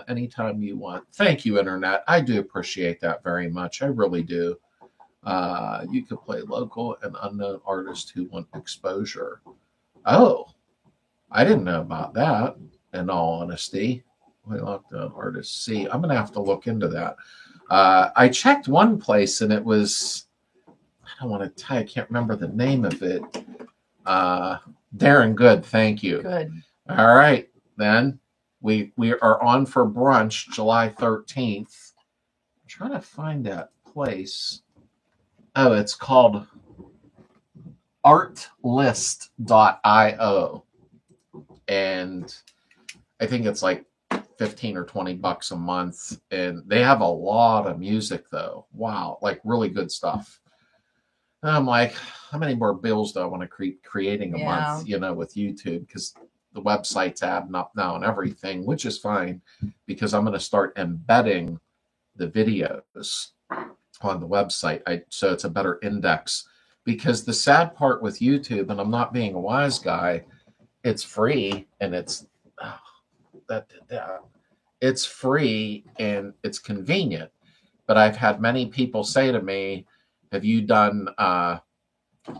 Anytime you want. Thank you, Internet. I do appreciate that very much. I really do. You could play local and unknown artists who want exposure. Oh, I didn't know about that, in all honesty. Lockdown artists. See, I'm going to have to look into that. I checked one place and it was, I don't want to tell you, I can't remember the name of it. Darren, good. Thank you. Good. All right, then. We are on for brunch July 13th. I'm trying to find that place. Oh, it's called artlist.io. And I think it's like 15 or 20 bucks a month. And they have a lot of music, though. Wow, like really good stuff. And I'm like, how many more bills do I want to creating a month, with YouTube? Because the website's adding up now and everything, which is fine because I'm going to start embedding the videos on the website. So it's a better index, because the sad part with YouTube, and I'm not being a wise guy, it's free and it's free and it's convenient. But I've had many people say to me, have you done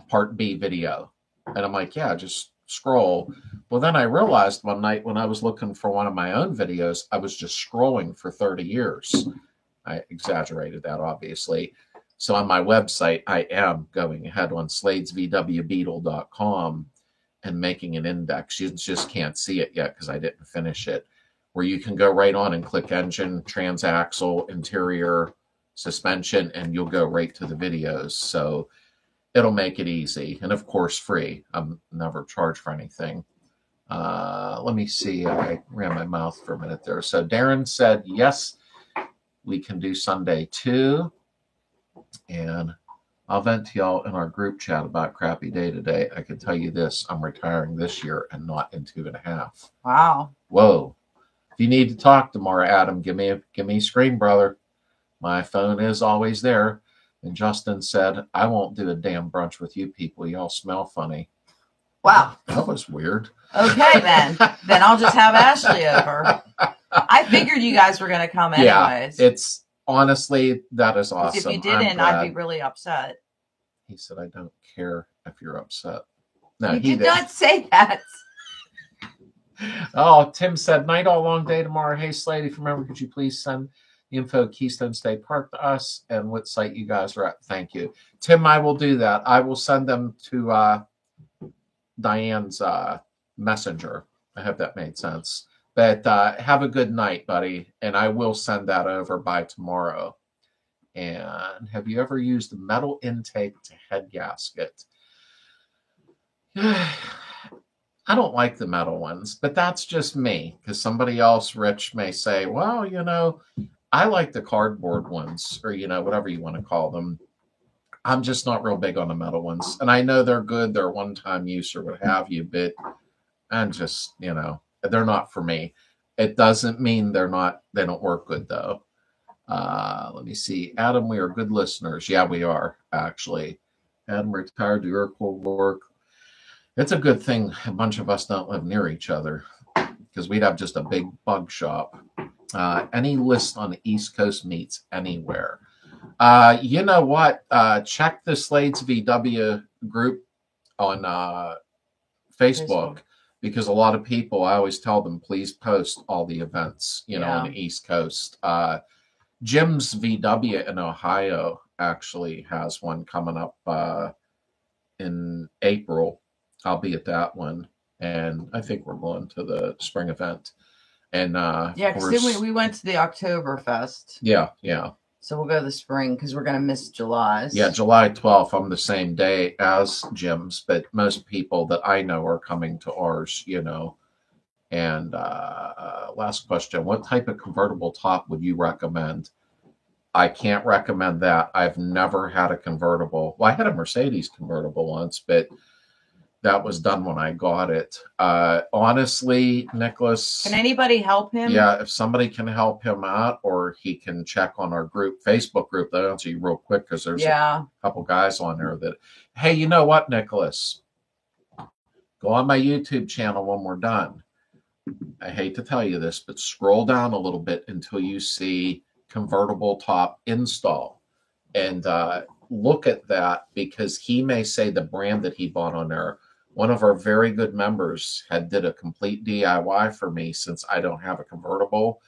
part B video? And I'm like, yeah, just scroll. Well, then I realized one night when I was looking for one of my own videos, I was just scrolling for 30 years. I exaggerated that, obviously. So on my website, I am going ahead on sladesvwbeetle.com and making an index. You just can't see it yet because I didn't finish it, where you can go right on and click engine, transaxle, interior, suspension, and you'll go right to the videos. So it'll make it easy. And of course, free. I'm never charged for anything. Let me see. I ran my mouth for a minute there. So Darren said, yes, we can do Sunday too. And I'll vent to y'all in our group chat about crappy day today. I can tell you this, I'm retiring this year and not in 2.5. Wow. Whoa. If you need to talk tomorrow, Adam, give me a screen, brother. My phone is always there. And Justin said, I won't do a damn brunch with you people. Y'all smell funny. Wow. That was weird. Okay, then. Then I'll just have Ashley over. I figured you guys were going to come anyways. Yeah, it's honestly, that is awesome. If you didn't, I'd be really upset. He said, I don't care if you're upset. No, he did not say that. Oh, Tim said, night all long day tomorrow. Hey, Slade, if you remember, could you please send the info Keystone State Park to us and what site you guys are at? Thank you. Tim, I will do that. I will send them to Diane's messenger. I hope that made sense. But have a good night, buddy. And I will send that over by tomorrow. And have you ever used a metal intake to head gasket? I don't like the metal ones, but that's just me, because somebody else, Rich, may say, well, I like the cardboard ones, or, whatever you want to call them. I'm just not real big on the metal ones. And I know they're good. They're one-time use or what have you, but I'm just, they're not for me. It doesn't mean they don't work good, though. Let me see. Adam, we are good listeners. Yeah, we are, actually. Adam retired to your cool work. It's a good thing a bunch of us don't live near each other, because we'd have just a big bug shop. Any list on the East Coast meets anywhere. You know what? Check the Slade's VW group on Facebook, because a lot of people, I always tell them, please post all the events, on the East Coast. Jim's VW in Ohio actually has one coming up in April. I'll be at that one, and I think we're going to the spring event. And because we went to the Oktoberfest. Yeah. So we'll go to the spring, because we're going to miss July's. Yeah, July 12th. I'm the same day as Jim's, but most people that I know are coming to ours. And last question: what type of convertible top would you recommend? I can't recommend that. I've never had a convertible. Well, I had a Mercedes convertible once, but that was done when I got it. Honestly, Nicholas. Can anybody help him? Yeah, if somebody can help him out, or he can check on our Facebook group. They'll answer you real quick, because there's a couple guys on there that, hey, you know what, Nicholas? Go on my YouTube channel when we're done. I hate to tell you this, but scroll down a little bit until you see convertible top install. And look at that, because he may say the brand that he bought on there. One of our very good members did a complete DIY for me, since I don't have a convertible,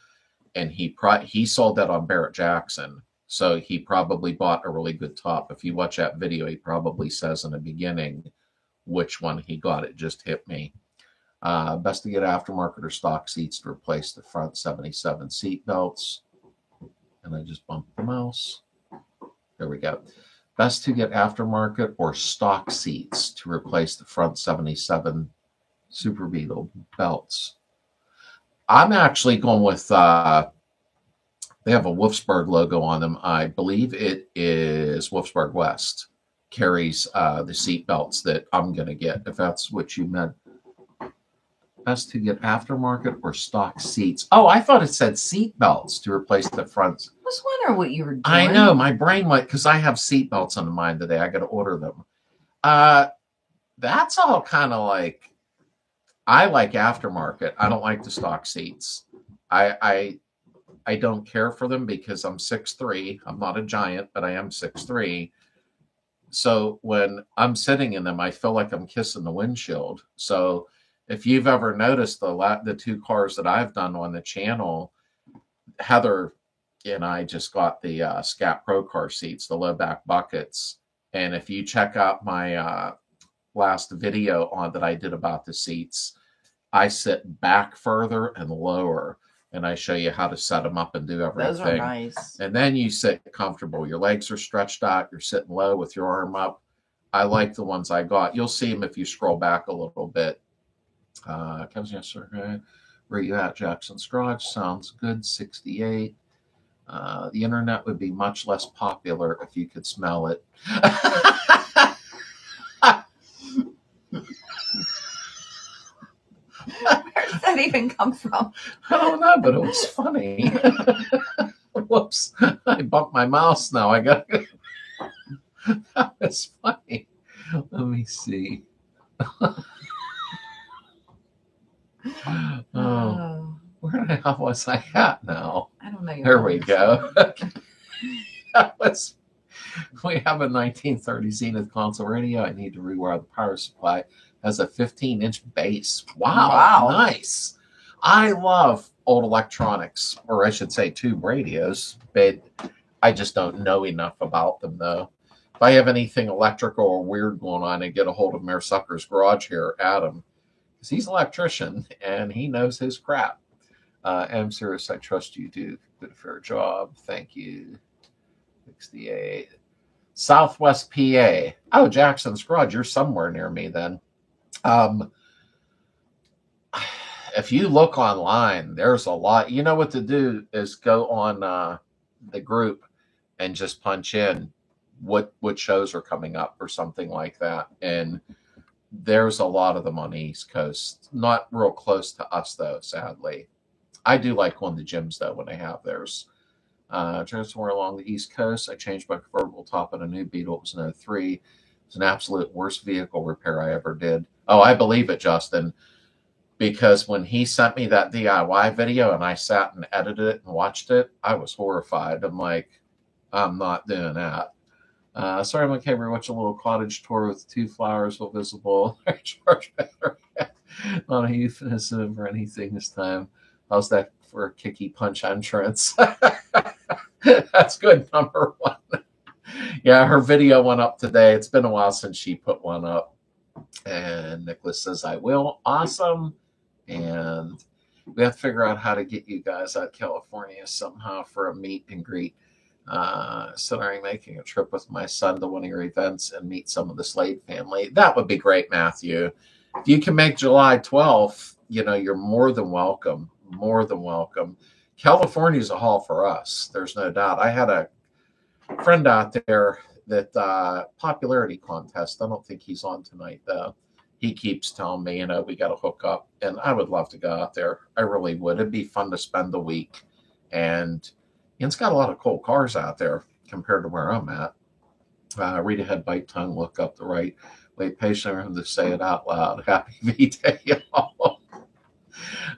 and he sold that on Barrett Jackson. So he probably bought a really good top. If you watch that video, he probably says in the beginning which one he got. It just hit me. Best to get aftermarket or stock seats to replace the front 77 seat belts. And I just bumped the mouse. There we go. Best to get aftermarket or stock seats to replace the front 77 Super Beetle belts. I'm actually going with, they have a Wolfsburg logo on them. I believe it is Wolfsburg West carries the seat belts that I'm going to get, if that's what you meant. Best to get aftermarket or stock seats. Oh, I thought it said seat belts to replace the fronts. I was wondering what you were doing. I know, my brain went, because I have seat belts on the mind today. I got to order them. That's all kind of like, I like aftermarket. I don't like the stock seats. I don't care for them, because I'm 6'3". I'm not a giant, but I am 6'3". So when I'm sitting in them, I feel like I'm kissing the windshield. So if you've ever noticed the two cars that I've done on the channel, Heather and I just got the Scat Pro car seats, the low back buckets. And if you check out my last video that I did about the seats, I sit back further and lower, and I show you how to set them up and do everything. Those are nice. And then you sit comfortable. Your legs are stretched out. You're sitting low with your arm up. I like the ones I got. You'll see them if you scroll back a little bit. Comes yesterday. Where you at, Jackson's Garage? Sounds good. 68. The internet would be much less popular if you could smell it. Where does that even come from? I don't know, but it was funny. Whoops. I bumped my mouse now. I got that was funny. Let me see. Oh, where the hell was I at now? I don't know. There we go. We have a 1930 Zenith console radio. I need to rewire the power supply. Has a 15-inch bass. Wow, nice. I love old electronics, or I should say tube radios, but I just don't know enough about them, though. If I have anything electrical or weird going on, I get a hold of Mayor Sucker's Garage here, Adam, because he's an electrician and he knows his crap. I'm serious. I trust you do a fair job. Thank you. 68. Southwest PA. Oh, Jackson's Garage. You're somewhere near me then. If you look online, there's a lot. You know what to do is go on the group and just punch in what shows are coming up or something like that. And there's a lot of them on the East Coast. Not real close to us, though, sadly. I do like going to gyms, though, when they have theirs. Transfer along the East Coast. I changed my convertible top on a new Beetle. It was an 03. It was an absolute worst vehicle repair I ever did. Oh, I believe it, Justin. Because when he sent me that DIY video and I sat and edited it and watched it, I was horrified. I'm like, I'm not doing that. Sorry, I'm okay. We're watching a little cottage tour with 2 flowers with visible charge battery. Not a euphemism or anything this time. How's that for a kicky punch entrance? That's good, number 1. Yeah, her video went up today. It's been a while since she put one up. And Nicholas says, I will. Awesome. And we have to figure out how to get you guys out of California somehow for a meet and greet. Considering making a trip with my son to one of your events and meet some of the Slade family. That would be great, Matthew. If you can make July 12th, you're more than welcome. More than welcome. California is a haul for us. There's no doubt. I had a friend out there that popularity contest. I don't think he's on tonight, though. He keeps telling me, we got to hook up. And I would love to go out there. I really would. It'd be fun to spend the week. And it's got a lot of cool cars out there compared to where I'm at. Read ahead, bite tongue, look up the right. Wait patiently to say it out loud. Happy V-Day, y'all.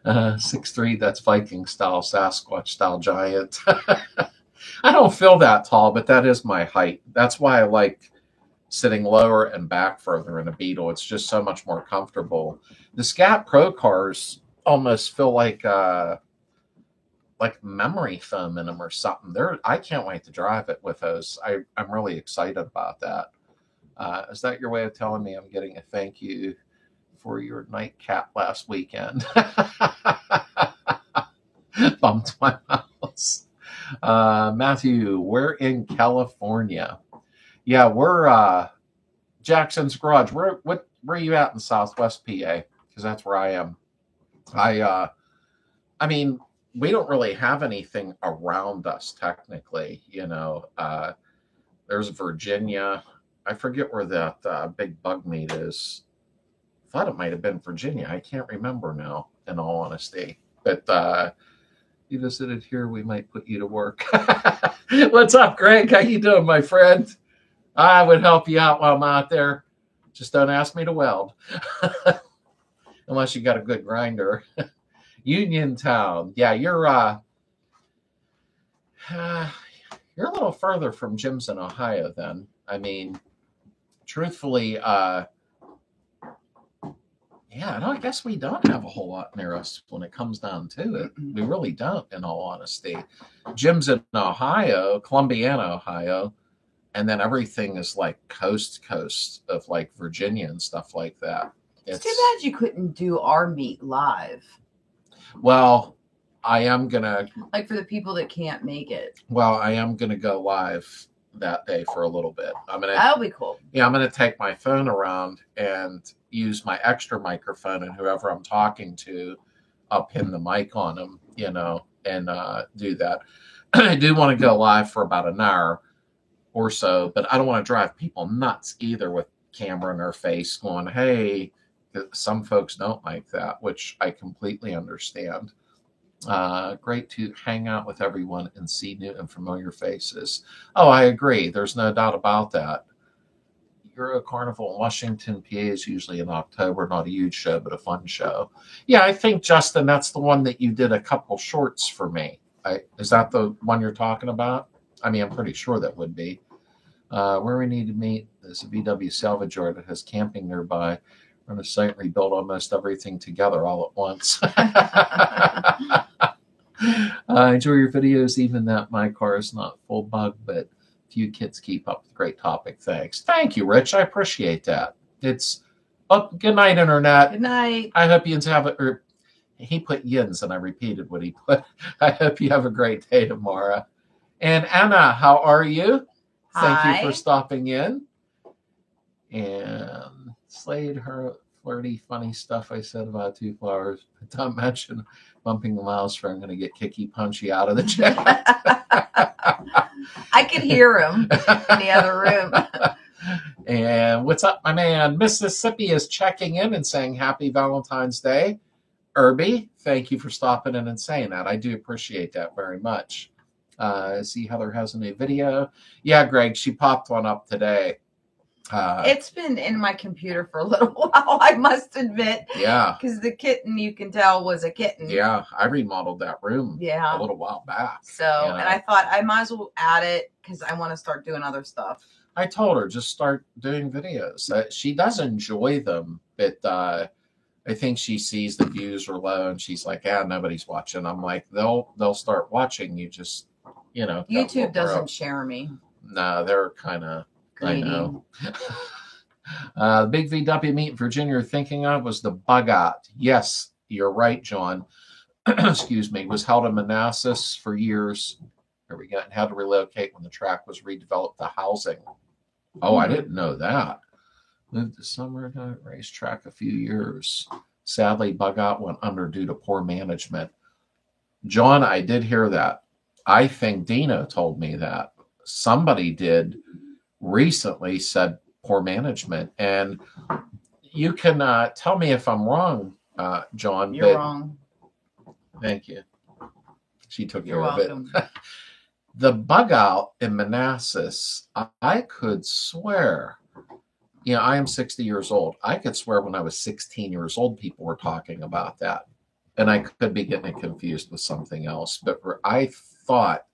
6'3", that's Viking style, Sasquatch style giant. I don't feel that tall, but that is my height. That's why I like sitting lower and back further in a Beetle. It's just so much more comfortable. The Scat Pro cars almost feel like memory foam in them or something. I can't wait to drive it with those. I'm really excited about that. Is that your way of telling me I'm getting a thank you for your nightcap last weekend? Bumped my mouse. Matthew, we're in California. Yeah, we're Jackson's Garage. Where are you at in Southwest PA? Because that's where I am. I mean, we don't really have anything around us technically. There's Virginia. I forget where that big bug meat is. I thought it might have been Virginia. I can't remember now, in all honesty. But you visited here, we might put you to work. What's up, Greg? How you doing, my friend? I would help you out while I'm out there. Just don't ask me to weld. Unless you got a good grinder. Uniontown. Yeah, you're a little further from gyms in Ohio then. I mean, truthfully, I guess we don't have a whole lot near us when it comes down to it. We really don't, in all honesty. Gyms in Ohio, Columbiana, Ohio, and then everything is like coast to coast of like Virginia and stuff like that. It's too bad you couldn't do our meet live. Well, I am going to... Like for the people that can't make it. Well, I am going to go live that day for a little bit. That'll be cool. Yeah, I'm going to take my phone around and use my extra microphone, and whoever I'm talking to, I'll pin the mic on them, and do that. I do want to go live for about an hour or so, but I don't want to drive people nuts either with camera in their face going, hey, some folks don't like that, which I completely understand. Great to hang out with everyone and see new and familiar faces. Oh, I agree. There's no doubt about that. Euro Carnival in Washington, PA is usually in October. Not a huge show, but a fun show. Yeah, I think, Justin, that's the one that you did a couple shorts for me. Is that the one you're talking about? I mean, I'm pretty sure that would be. Where we need to meet is a VW salvage yard that has camping nearby. Run a site, rebuild almost everything together all at once. I enjoy your videos, even that my car is not full bug, but few kids keep up with great topic. Thanks. Thank you, Rich. I appreciate that. It's good night, Internet. Good night. I hope you have it. Or he put yins, and I repeated what he put. I hope you have a great day tomorrow. And Anna, how are you? Thank Hi. you for stopping in. And Slade, her flirty, funny stuff I said about 2 flowers. Don't mention bumping the mouse, or I'm going to get kicky punchy out of the chat. I could hear him in the other room. And what's up, my man? Mississippi is checking in and saying happy Valentine's Day. Irby, thank you for stopping in and saying that. I do appreciate that very much. See, Heather has a new video. Yeah, Greg, she popped one up today. It's been in my computer for a little while, I must admit. Yeah. Because the kitten, you can tell, was a kitten. Yeah, I remodeled that room a little while back. So, and I thought I might as well add it because I want to start doing other stuff. I told her, just start doing videos. She does enjoy them, but I think she sees the views are low and she's like, nobody's watching. I'm like, they'll start watching. You just, YouTube doesn't share me. No, they're kind of, greedy. I know. The big VW meet in Virginia you're thinking of was the Bug Out. Yes, you're right, John. Excuse me. Was held in Manassas for years. Here we go. And had to relocate when the track was redeveloped to housing. Oh, I didn't know that. Moved to summer racetrack a few years. Sadly, Bug Out went under due to poor management. John, I did hear that. I think Dino told me that. Somebody did recently said poor management. And you can tell me if I'm wrong, John. You're wrong. Thank you. She took You're care welcome. of it. The Bug Out in Manassas, I could swear, I am 60 years old. I could swear when I was 16 years old, people were talking about that. And I could be getting it confused with something else. But I thought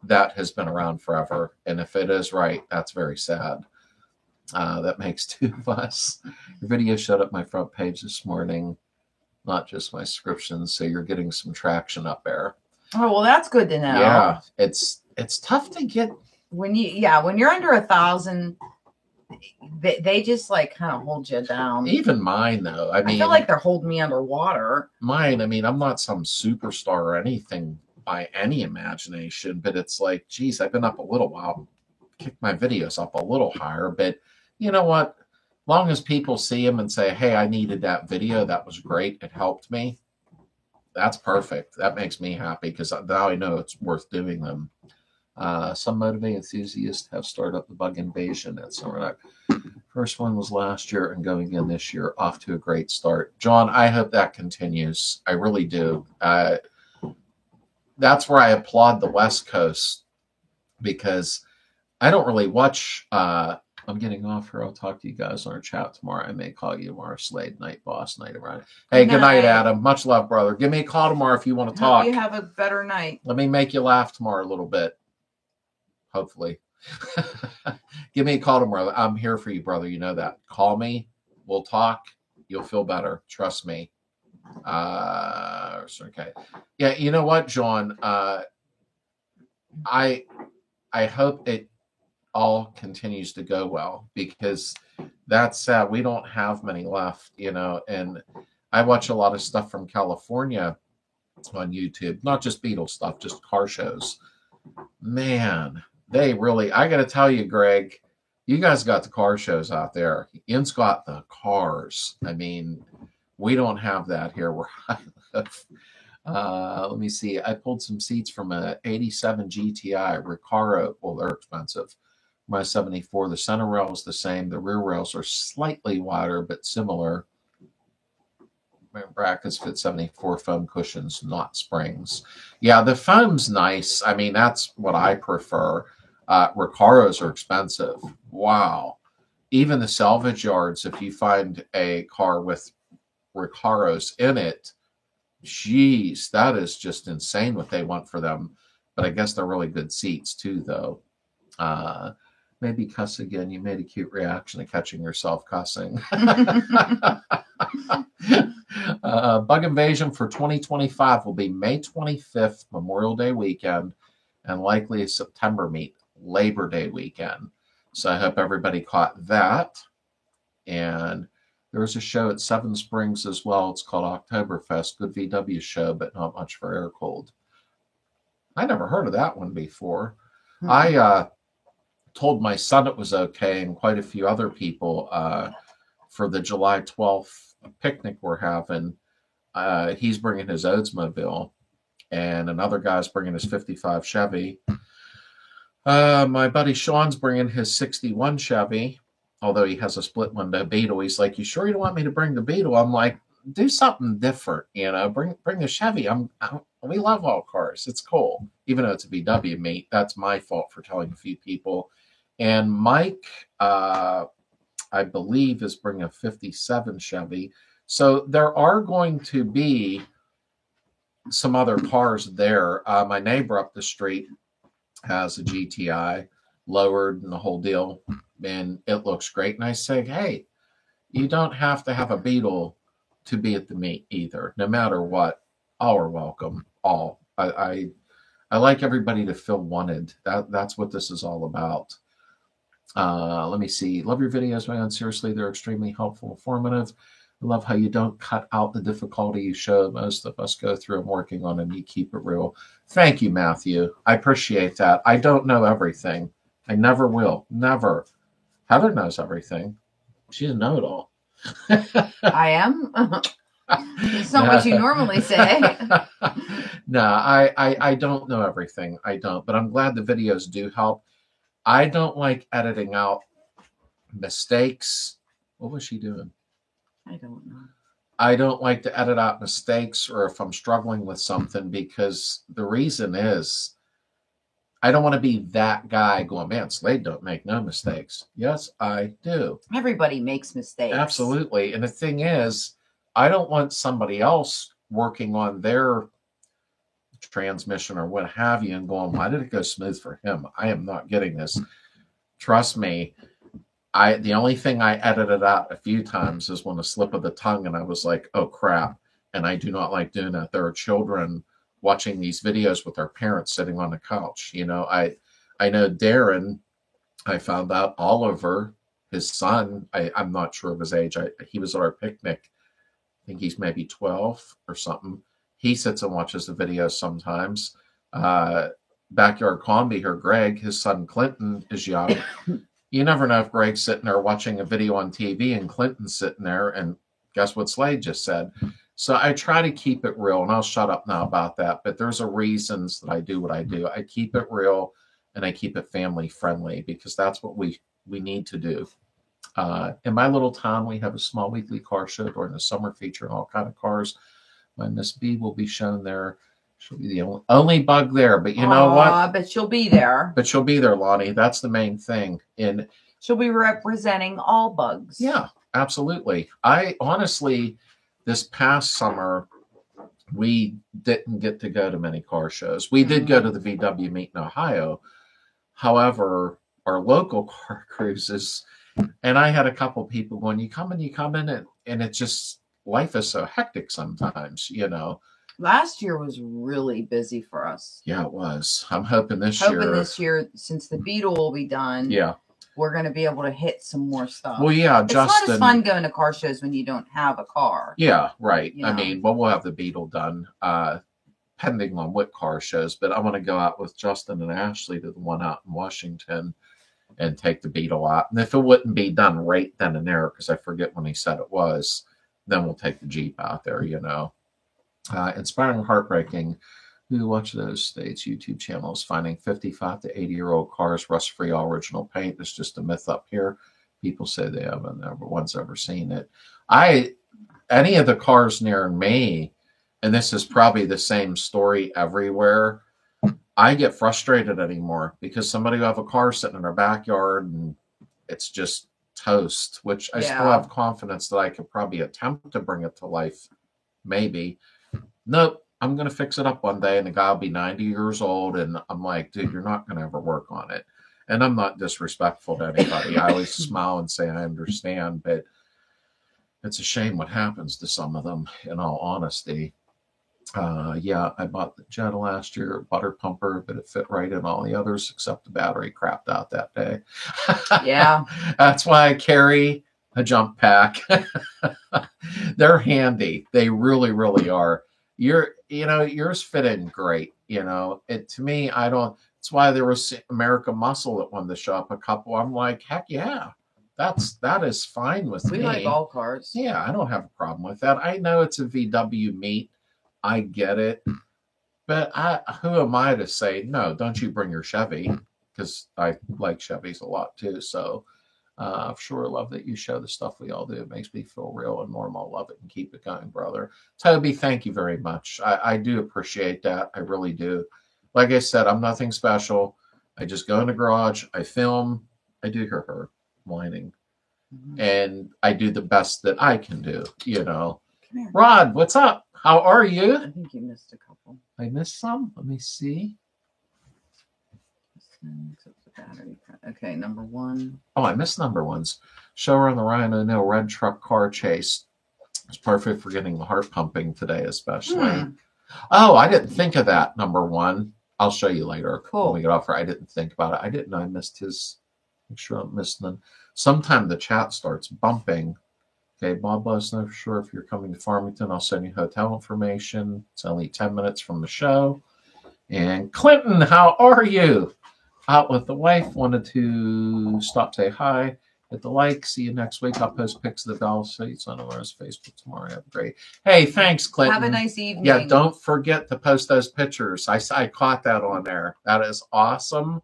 that has been around forever. And if it is right, that's very sad. That makes 2 of us. Your video showed up my front page this morning, not just my descriptions. So you're getting some traction up there. Oh, well, that's good to know. Yeah, it's tough to get when you're under 1,000. They just like kind of hold you down. Even mine, though. I mean, I feel like they're holding me underwater. Mine. I mean, I'm not some superstar or anything by any imagination, but it's like, geez, I've been up a little while, kicked my videos up a little higher. But you know what? Long as people see them and say, "Hey, I needed that video. That was great. It helped me." That's perfect. That makes me happy because now I know it's worth doing them. Some motivating enthusiasts have started up the Bug Invasion at Summer Night. First one was last year and going in this year. Off to a great start. John, I hope that continues. I really do. That's where I applaud the West Coast because I don't really watch. I'm getting off here. I'll talk to you guys on our chat tomorrow. I may call you tomorrow. Slade, night boss, night around. Hey, good night, Adam. Much love, brother. Give me a call tomorrow if you want to talk. Hope you have a better night. Let me make you laugh tomorrow a little bit. Hopefully. Give me a call tomorrow. I'm here for you, brother. You know that. Call me. We'll talk. You'll feel better. Trust me. Okay. Yeah, you know what, John? I hope it all continues to go well because that's sad. We don't have many left, and I watch a lot of stuff from California on YouTube, not just Beatles stuff, just car shows. Man, they really, I got to tell you, Greg, you guys got the car shows out there. Ian's got the cars. I mean, we don't have that here where I live. Let me see. I pulled some seats from a 87 GTI Recaro. Well, they're expensive. My 74, the center rail is the same. The rear rails are slightly wider, but similar. My brackets fit 74 foam cushions, not springs. Yeah, the foam's nice. I mean, that's what I prefer. Recaros are expensive. Wow. Even the salvage yards, if you find a car with Recaros in it, geez, that is just insane what they want for them. But I guess they're really good seats too, though. Maybe cuss again. You made a cute reaction to catching yourself cussing. Bug Invasion for 2025 will be May 25th, Memorial Day weekend, and likely a September meet, Labor Day weekend. So I hope everybody caught that. And there's a show at Seven Springs as well. It's called Oktoberfest. Good VW show, but not much for air cold. I never heard of that one before. Mm-hmm. I told my son it was okay, and quite a few other people for the July 12th picnic we're having. He's bringing his Oldsmobile, and another guy's bringing his 55 Chevy. My buddy Sean's bringing his 61 Chevy, although he has a split window Beetle. He's like, "You sure you don't want me to bring the Beetle?" I'm like, "Do something different, you know. Bring the Chevy. We love all cars. It's cool, even though it's a VW meet. That's my fault for telling a few people." And Mike, I believe, is bringing a 57 Chevy. So there are going to be some other cars there. My neighbor up the street has a GTI lowered and the whole deal, and it looks great. And I say, hey, you don't have to have a Beetle to be at the meet either. No matter what, all are welcome. All. I like everybody to feel wanted. That's what this is all about. Let me see. Love your videos, man. Seriously, they're extremely helpful, informative. I love how you don't cut out the difficulty you show. Most of us go through and working on it, and you keep it real. Thank you, Matthew. I appreciate that. I don't know everything. I never will. Never. Heather knows everything. She's a know-it-all. I am? It's not what you normally say. No, I don't know everything. I don't. But I'm glad the videos do help. I don't like editing out mistakes. What was she doing? I don't know. I don't like to edit out mistakes or if I'm struggling with something, because the reason is I don't want to be that guy going, man, Slade don't make no mistakes. Yes, I do. Everybody makes mistakes. Absolutely. And the thing is, I don't want somebody else working on their transmission or what have you and going, why did it go smooth for him? I am not getting this. Trust me. The only thing I edited out a few times is when a slip of the tongue, and I was like, oh crap. And I do not like doing that. There are children watching these videos with their parents sitting on the couch. You know, I know Darren, I found out Oliver, his son, I'm not sure of his age. He was at our picnic. I think he's maybe 12 or something. He sits and watches the videos sometimes. Backyard Combi here, Greg, his son Clinton is young. You never know if Greg's sitting there watching a video on TV and Clinton's sitting there, and guess what Slade just said. So I try to keep it real, and I'll shut up now about that, but there's a reasons that I do what I do. I keep it real, and I keep it family friendly, because that's what we need to do. In my little town, we have a small weekly car show during the summer featuring all kind of cars. My Miss B will be shown there. She'll be the only bug there, but you know what? But she'll be there. But she'll be there, Lonnie. That's the main thing. And she'll be representing all bugs. Yeah, absolutely. I honestly, this past summer, we didn't get to go to many car shows. We did go to the VW meet in Ohio. However, our local car cruises, and I had a couple people going, you come in, and it's just, life is so hectic sometimes, you know. Last year was really busy for us. Yeah, it was. I'm hoping this year, since the Beetle will be done, we're going to be able to hit some more stuff. Well, yeah, it's not as fun going to car shows when you don't have a car. Yeah, right. You know? I mean, we'll have the Beetle done, pending on what car shows. But I want to go out with Justin and Ashley to the one out in Washington and take the Beetle out. And if it wouldn't be done right then and there, because I forget when he said it was, then we'll take the Jeep out there, you know. Inspiring Heartbreaking. Who watch those states YouTube channels finding 55 to 80-year-old cars rust-free, all original paint. It's just a myth up here. People say they haven't ever seen it. Any of the cars near me, and this is probably the same story everywhere, I get frustrated anymore because somebody will have a car sitting in their backyard and it's just toast, which I still have confidence that I could probably attempt to bring it to life. Maybe. Nope, I'm going to fix it up one day, and the guy will be 90 years old, and I'm like, dude, you're not going to ever work on it. And I'm not disrespectful to anybody. I always smile and say I understand, but it's a shame what happens to some of them, in all honesty. Yeah, I bought the Jetta last year, butter pumper, but it fit right in all the others except the battery crapped out that day. Yeah. That's why I carry a jump pack. They're handy. They really, really are. Yours fit in great. To me, I don't. That's why there was American Muscle that wanted to show up a couple. I'm like, heck yeah, that is fine with me. We like all cars. Yeah, I don't have a problem with that. I know it's a VW meet. I get it. But who am I to say, no, don't you bring your Chevy? Because I like Chevys a lot too. So sure love that you show the stuff we all do. It makes me feel real and normal. Love it and keep it going, brother. Toby, thank you very much. I do appreciate that. I really do. Like I said, I'm nothing special. I just go in the garage, I film, I do hear her whining. Mm-hmm. And I do the best that I can do, Rod, what's up? How are you? I think you missed a couple. I missed some. Let me see. Okay, number one. Oh, I missed number ones. Show her on the Ryan O'Neill red truck car chase. It's perfect for getting the heart pumping today, especially. Oh, I didn't think of that. Number one. I'll show you later. Cool. When we get off here. I didn't think about it. I didn't know I missed his. Make sure I'm missing them. Sometime the chat starts bumping. Okay, Bob, let us know for sure if you're coming to Farmington. I'll send you hotel information. It's only 10 minutes from the show. And Clinton, how are you? Out with the wife. Wanted to stop, say hi, hit the like. See you next week. I'll post pics of the bell seats on Laura's Facebook tomorrow. Have a great. Hey, thanks, Clinton. Have a nice evening. Yeah, don't forget to post those pictures. I caught that on there. That is awesome.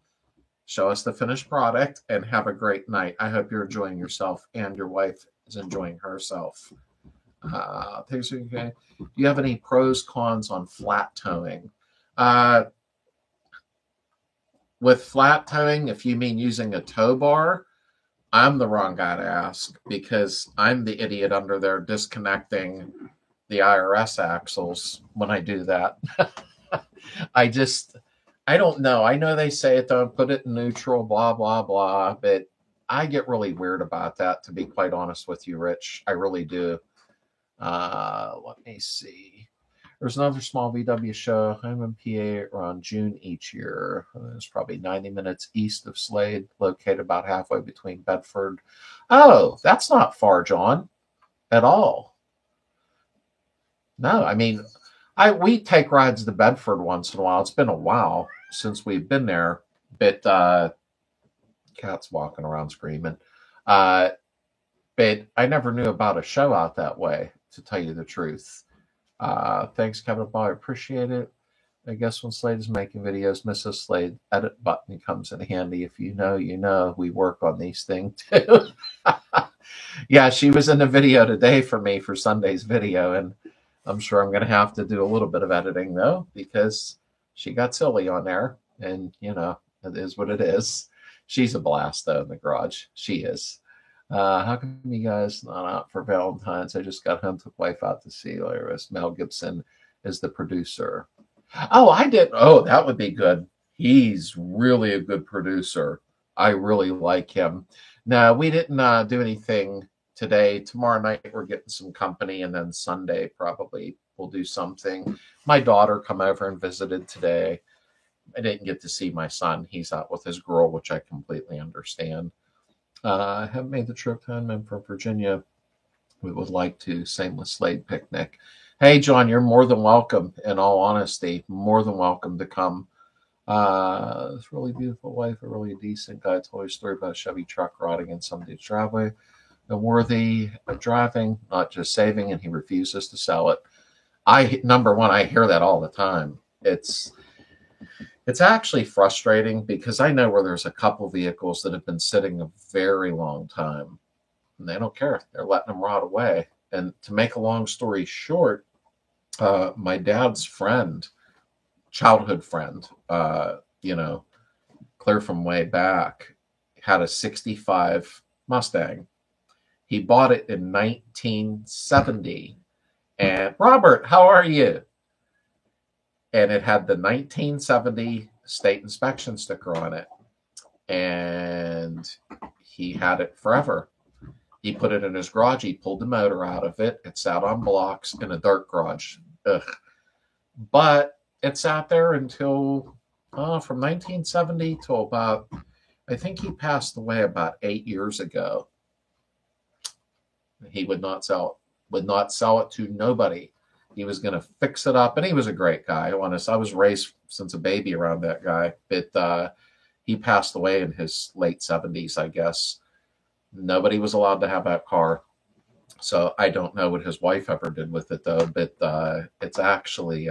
Show us the finished product and have a great night. I hope you're enjoying yourself and your wife is enjoying herself. Things are okay. Do you have any pros, cons on flat towing? With flat towing, if you mean using a tow bar, I'm the wrong guy to ask because I'm the idiot under there disconnecting the IRS axles when I do that. I don't know. I know they say it, don't put it in neutral, blah, blah, blah, but I get really weird about that, to be quite honest with you, Rich. I really do. Let me see. There's another small VW show. I'm in PA around June each year. It's probably 90 minutes east of Slade, located about halfway between Bedford. Oh, that's not far, John, at all. No, I mean, we take rides to Bedford once in a while. It's been a while since we've been there, but cat's walking around screaming. But I never knew about a show out that way, to tell you the truth. Thanks, Kevin Ball. I appreciate it. I guess when Slade is making videos, Mrs. Slade edit button comes in handy. If you know, you know. We work on these things too. Yeah, she was in the video today for me for Sunday's video, and I'm sure I'm going to have to do a little bit of editing, though, because she got silly on there, and, it is what it is. She's a blast, though, in the garage. She is. How come you guys not out for Valentine's? I just got home, took wife out to see Lyris. Mel Gibson is the producer. Oh, I did. Oh, that would be good. He's really a good producer. I really like him. No, we didn't do anything today. Tomorrow night we're getting some company, and then Sunday probably we'll do something. My daughter come over and visited today. I didn't get to see my son. He's out with his girl, which I completely understand. I haven't made the trip home. I'm from Virginia. We would like to. Same with Slade Picnic. Hey, John, you're more than welcome. In all honesty, more than welcome to come. This really beautiful wife, a really decent guy. Told a story about a Chevy truck rotting in somebody's driveway. And worthy of driving, not just saving, and he refuses to sell it. Number one, I hear that all the time. It's actually frustrating because I know where there's a couple vehicles that have been sitting a very long time, and they don't care. They're letting them rot away. And to make a long story short, my dad's friend, childhood friend, clear from way back, had a 65 Mustang. He bought it in 1970. And Robert, how are you? And it had the 1970 state inspection sticker on it. and he had it forever. He put it in his garage. He pulled the motor out of it. It sat on blocks in a dirt garage. Ugh. But it sat there until from 1970 till about, I think he passed away about 8 years ago. He would not sell it to nobody. He was going to fix it up, and he was a great guy. Honest, I was raised since a baby around that guy, but he passed away in his late 70s, I guess. Nobody was allowed to have that car. So I don't know what his wife ever did with it, though, but it's actually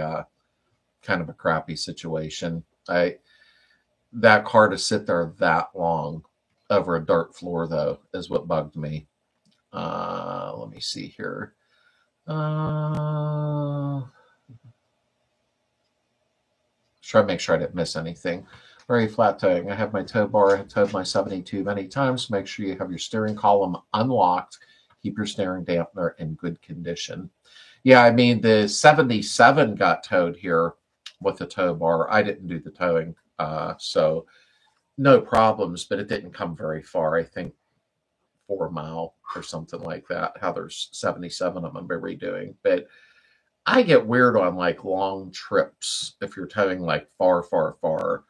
kind of a crappy situation. That car to sit there that long over a dirt floor, though, is what bugged me. Let me see here. Try to make sure I didn't miss anything. Very flat towing. I have my tow bar. I have towed my 72 many times. Make sure you have your steering column unlocked. Keep your steering dampener in good condition. Yeah, I mean, the 77 got towed here with the tow bar. I didn't do the towing, so no problems, but it didn't come very far. I think 4 mile or something like that. How there's 77 I'm going to be redoing. But I get weird on like long trips if you're towing like far, far, far.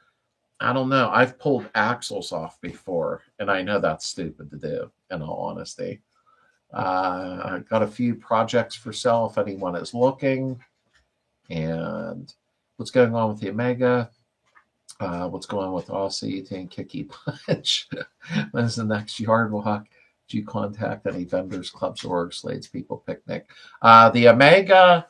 I don't know. I've pulled axles off before, and I know that's stupid to do, in all honesty. I've got a few projects for sale if anyone is looking. And what's going on with the Omega? What's going on with Aussie and Kiki Punch? When's the next yard walk? Do you contact any vendors, clubs, or Slades People Picnic? The Omega,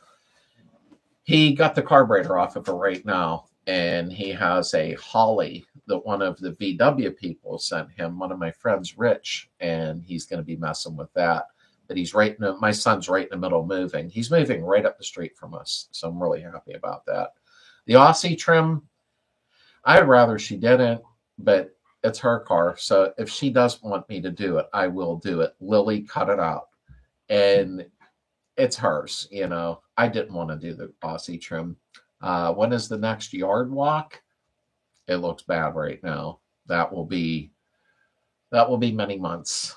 he got the carburetor off of it right now, and he has a Holly that one of the VW people sent him, one of my friends, Rich, and he's going to be messing with that. But he's my son's right in the middle of moving. He's moving right up the street from us, so I'm really happy about that. The Aussie trim, I'd rather she didn't, but it's her car. So if she does want me to do it, I will do it. Lily cut it out, and it's hers. I didn't want to do the Aussie trim. When is the next yard walk? It looks bad right now. That will be many months.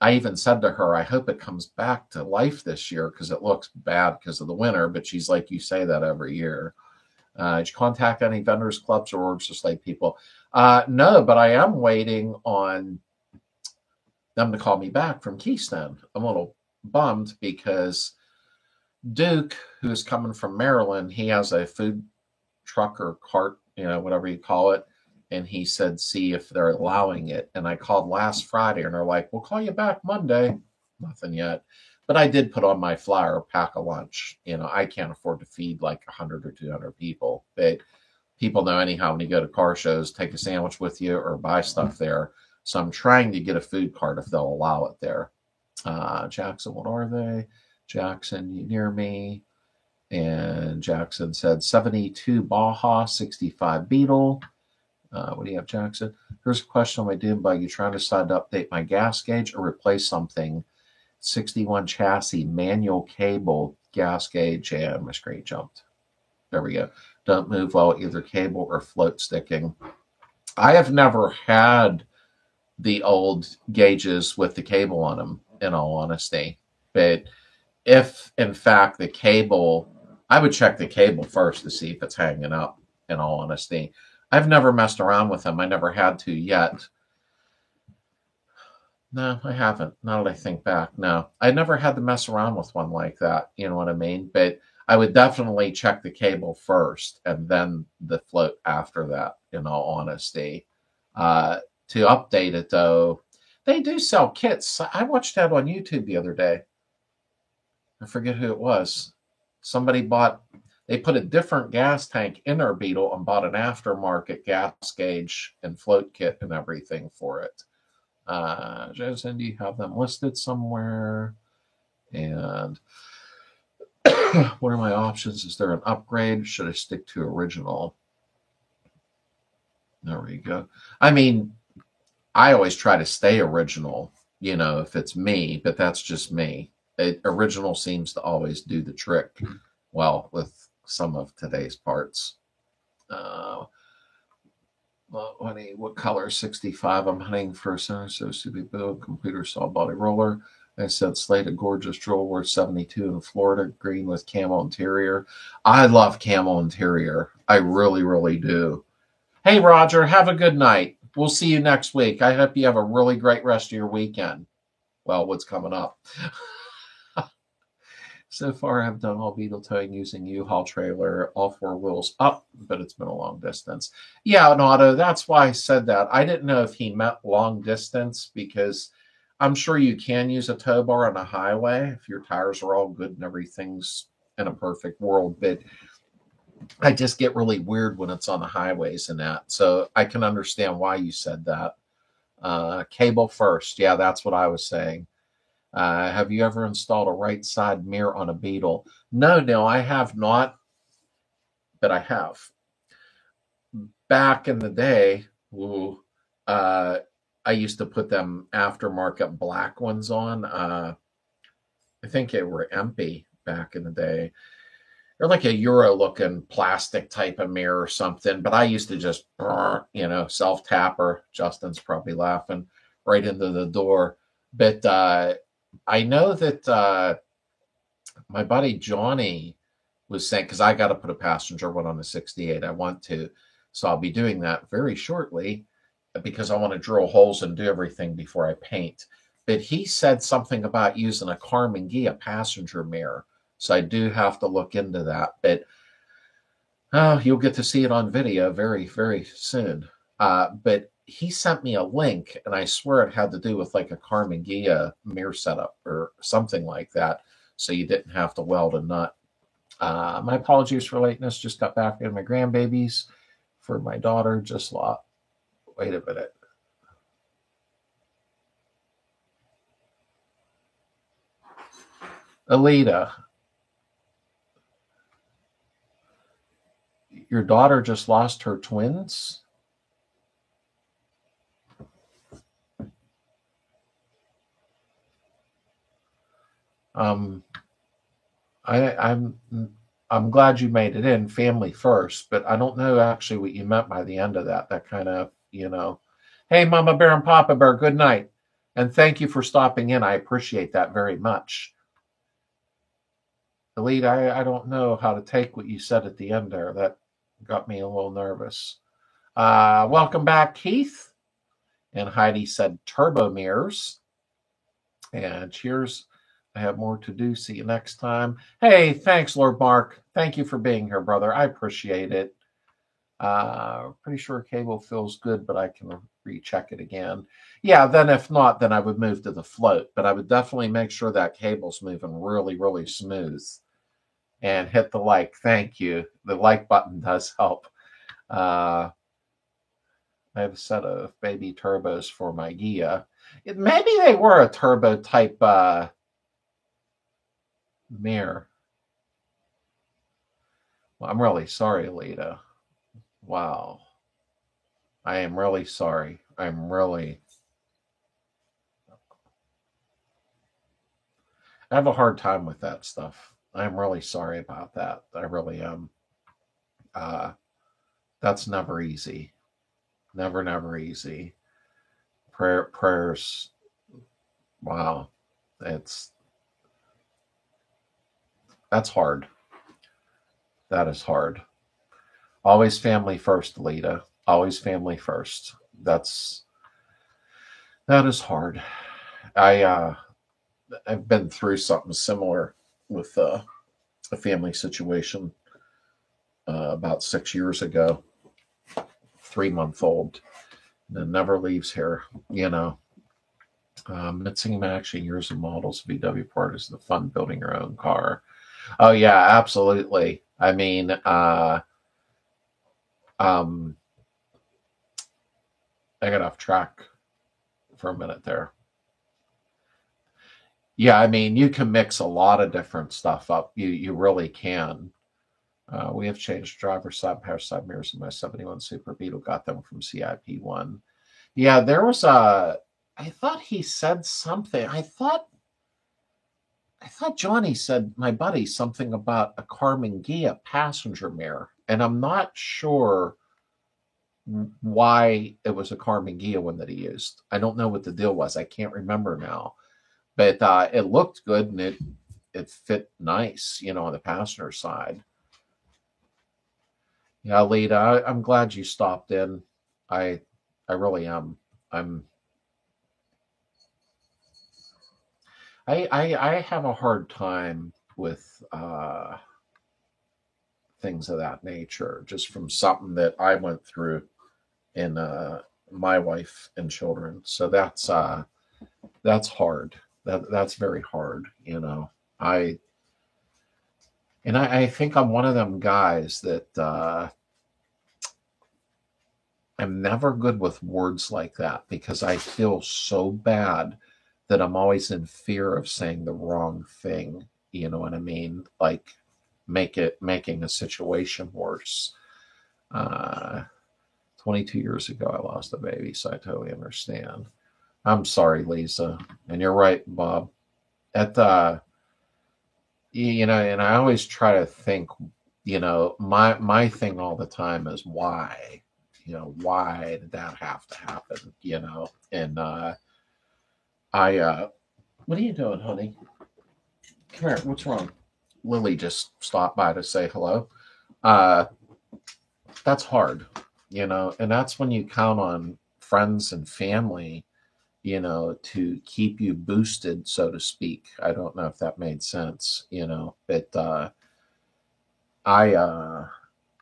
I even said to her, I hope it comes back to life this year because it looks bad because of the winter. But she's like, you say that every year. Did you contact any vendors, clubs, or orgs to slate people? No, but I am waiting on them to call me back from Keystone. I'm a little bummed because Duke, who's coming from Maryland, he has a food truck or cart, whatever you call it. And he said, see if they're allowing it. And I called last Friday, and they're like, we'll call you back Monday. Nothing yet. But I did put on my flyer, pack a lunch. I can't afford to feed like 100 or 200 people. But people know anyhow when you go to car shows, take a sandwich with you or buy stuff there. So I'm trying to get a food cart if they'll allow it there. Jackson, what are they? Jackson, you near me? And Jackson said 72 Baja, 65 Beetle. What do you have, Jackson? Here's a question on my dune buggy. Trying to decide to update my gas gauge or replace something. 61 chassis, manual cable, gas gauge, and my screen jumped. There we go. Don't move while either cable or float sticking. I have never had the old gauges with the cable on them, in all honesty. But if, in fact, the cable, I would check the cable first to see if it's hanging up, in all honesty. I've never messed around with them. I never had to yet. No, I haven't. Now that I think back, no. I never had to mess around with one like that. You know what I mean? But I would definitely check the cable first and then the float after that, in all honesty. To update it, though, they do sell kits. I watched that on YouTube the other day. I forget who it was. Somebody they put a different gas tank in their Beetle and bought an aftermarket gas gauge and float kit and everything for it. Jason, do you have them listed somewhere? And what are my options? Is there an upgrade? Should I stick to original? There we go. I mean, I always try to stay original, if it's me, but that's just me. Original seems to always do the trick. Well, with some of today's parts. What color? 65. I'm hunting for a center, so to be built computer saw body roller. I said slate a gorgeous drill worth 72 in Florida, green with camel interior. I love camel interior. I really, really do. Hey, Roger, have a good night. We'll see you next week. I hope you have a really great rest of your weekend. Well, what's coming up? So far, I've done all beetle towing using U-Haul trailer, all four wheels up, but it's been a long distance. Yeah, and Otto, that's why I said that. I didn't know if he meant long distance because I'm sure you can use a tow bar on a highway if your tires are all good and everything's in a perfect world. But I just get really weird when it's on the highways and that. So I can understand why you said that. Cable first. Yeah, that's what I was saying. Have you ever installed a right side mirror on a Beetle? No, I have not, but I have. Back in the day, I used to put them aftermarket black ones on. I think they were empty back in the day. They're like a Euro looking plastic type of mirror or something, but I used to just, self tapper. Justin's probably laughing right into the door. But I know that my buddy Johnny was saying, because I got to put a passenger one on the 68. I want to. So I'll be doing that very shortly because I want to drill holes and do everything before I paint. But he said something about using a Karmann Ghia passenger mirror. So I do have to look into that. But you'll get to see it on video very, very soon. But he sent me a link, and I swear it had to do with like a Karmann Ghia mirror setup or something like that. So you didn't have to weld a nut. My apologies for lateness. Just got back to my grandbabies for my daughter. Just lost. Wait a minute. Alita, your daughter just lost her twins? I'm glad you made it in family first, but I don't know actually what you meant by the end of that. That kind of, Hey, Mama Bear and Papa Bear, good night. And thank you for stopping in. I appreciate that very much. Elite, I don't know how to take what you said at the end there. That got me a little nervous. Welcome back, Keith. And Heidi said turbo mirrors. And cheers. I have more to do. See you next time. Hey, thanks, Lord Mark. Thank you for being here, brother. I appreciate it. Pretty sure cable feels good, but I can recheck it again. Yeah, then if not, then I would move to the float. But I would definitely make sure that cable's moving really, really smooth. And hit the like. Thank you. The like button does help. I have a set of baby turbos for my Ghia. Maybe they were a turbo type mirror. Well, I'm really sorry, Alita. Wow. I am really sorry. I have a hard time with that stuff. I'm really sorry about that. I really am. That's never easy. Never easy. Prayers. Wow. That's hard. That is hard. Always family first, Alita. Always family first. That is hard. I've been through something similar with a family situation about 6 years ago. 3-month-old, and never leaves here. Mixing matching years of models, VW part is the fun building your own car. Oh yeah, absolutely. I mean, I got off track for a minute there. Yeah, I mean, you can mix a lot of different stuff up. You really can. We have changed driver side power side mirrors in my 71 Super Beetle. Got them from CIP1. Yeah, there was I thought he said something. I thought Johnny said, my buddy, something about a Karmann Ghia passenger mirror. And I'm not sure why it was a Carnegie one that he used. I don't know what the deal was. I can't remember now, but it looked good and it fit nice, on the passenger side. Yeah, Lita, I'm glad you stopped in. I really am. I'm I have a hard time with things of that nature, just from something that I went through in my wife and children. So that's hard. That's very hard. I I think I'm one of them guys that I'm never good with words like that because I feel so bad that I'm always in fear of saying the wrong thing. You know what I mean? Like making a situation worse. Uh, 22 years ago, I lost a baby, so I totally understand. I'm sorry, Lisa, and you're right, Bob. At and I always try to think. My thing all the time is why. Why did that have to happen? And I what are you doing, honey? Come here. What's wrong? Lily just stopped by to say hello. Uh, that's hard, and that's when you count on friends and family, to keep you boosted, so to speak. I don't know if that made sense, but I uh,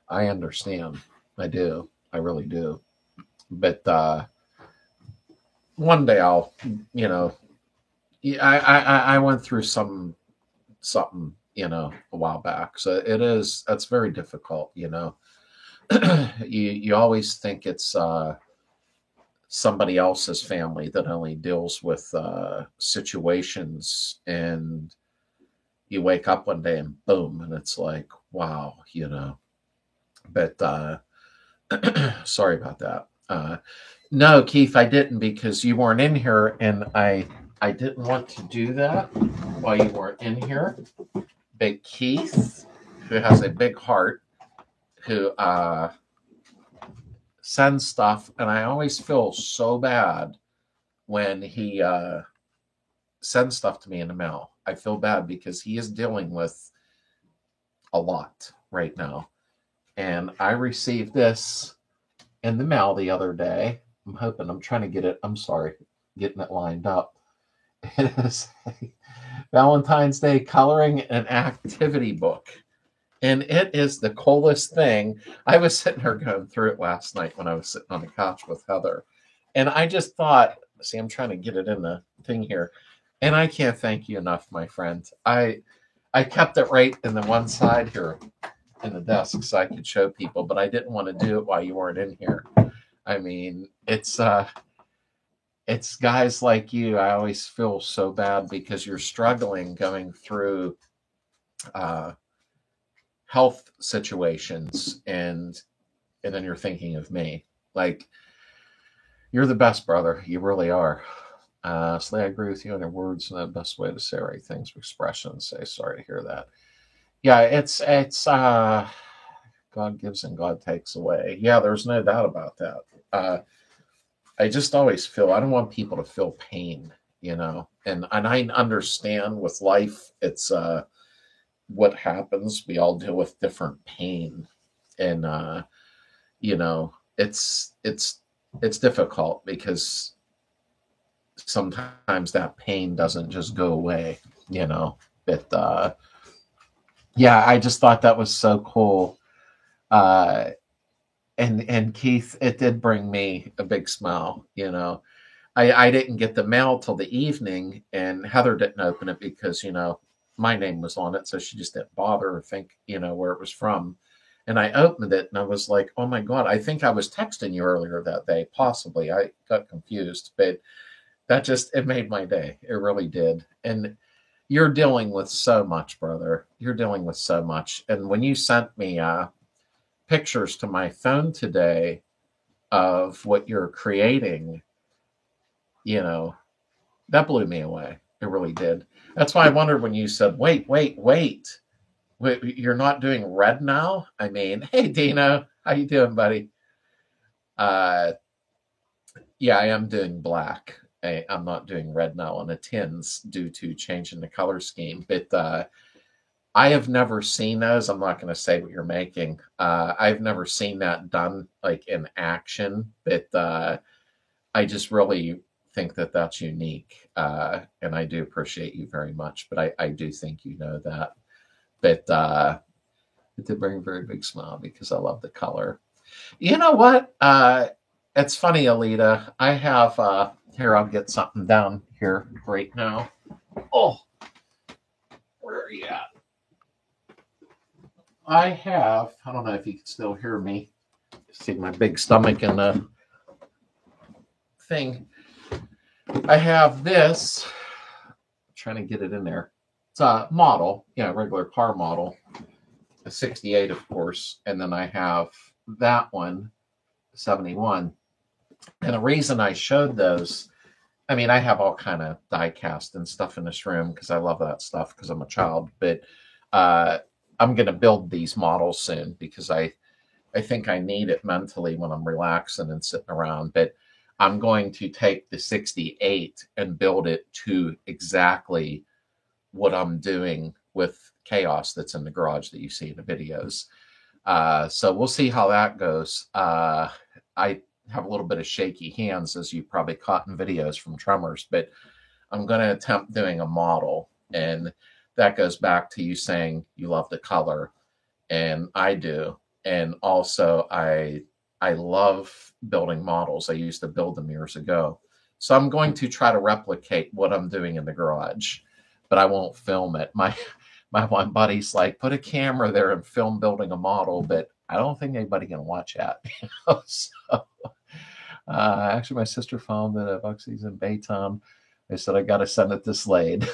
I understand. I do. I really do. But one day I'll, yeah, I went through something, a while back. So that's very difficult, you always think it's somebody else's family that only deals with situations, and you wake up one day and boom, and it's like, wow, But sorry about that. No, Keith, I didn't because you weren't in here, and I didn't want to do that while you weren't in here. But Keith, who has a big heart, who sends stuff, and I always feel so bad when he sends stuff to me in the mail. I feel bad because he is dealing with a lot right now. And I received this in the mail the other day. I'm trying to get it. I'm sorry, getting it lined up. It is a Valentine's Day coloring and activity book. And it is the coolest thing. I was sitting there going through it last night when I was sitting on the couch with Heather. And I just thought, see, I'm trying to get it in the thing here. And I can't thank you enough, my friend. I kept it right in the one side here in the desk so I could show people, but I didn't want to do it while you weren't in here. I mean, it's guys like you. I always feel so bad because you're struggling going through health situations, and then you're thinking of me. Like, you're the best, brother. You really are. So I agree with you on your words and the best way to say right things, expressions. Say sorry to hear that. Yeah, it's God gives and God takes away. Yeah, there's no doubt about that. I just always feel I don't want people to feel pain, and I understand with life it's what happens. We all deal with different pain, and it's difficult because sometimes that pain doesn't just go away, But yeah, I just thought that was so cool. Uh, and Keith, it did bring me a big smile. I didn't get the mail till the evening, and Heather didn't open it because my name was on it, so she just didn't bother or think where it was from. And I opened it, and I was like, "Oh my God!" I think I was texting you earlier that day. Possibly, I got confused, but it made my day. It really did. And you're dealing with so much, brother. You're dealing with so much. And when you sent me pictures to my phone today of what you're creating, that blew me away. It really did. That's why I wondered when you said, wait. You're not doing red now? I mean, hey, Dino, how you doing, buddy? Yeah, I am doing black. I'm not doing red now on the tins due to changing the color scheme. But I have never seen those. I'm not going to say what you're making. I've never seen that done like in action, but I just really think that that's unique, and I do appreciate you very much. But I do think you know that. But it did bring a very big smile because I love the color. You know what? It's funny, Alita. I have here. I'll get something down here right now. Oh, where are you at? I have. I don't know if you can still hear me. See my big stomach in the thing. I have this. I'm trying to get it in there. It's a model, regular car model, a 68, of course, and then I have that one, 71. And the reason I showed those, I mean, I have all kind of die cast and stuff in this room because I love that stuff because I'm a child. But I'm going to build these models soon because I think I need it mentally when I'm relaxing and sitting around. But I'm going to take the 68 and build it to exactly what I'm doing with Chaos that's in the garage that you see in the videos. So we'll see how that goes. I have a little bit of shaky hands, as you probably caught in videos from Tremors, but I'm going to attempt doing a model. And that goes back to you saying you love the color, and I do. And also, I love building models. I used to build them years ago. So I'm going to try to replicate what I'm doing in the garage, but I won't film it. My one buddy's like, put a camera there and film building a model, but I don't think anybody can watch that. So, actually, my sister found it at Buxy's in Baytown. I said, I got to send it to Slade.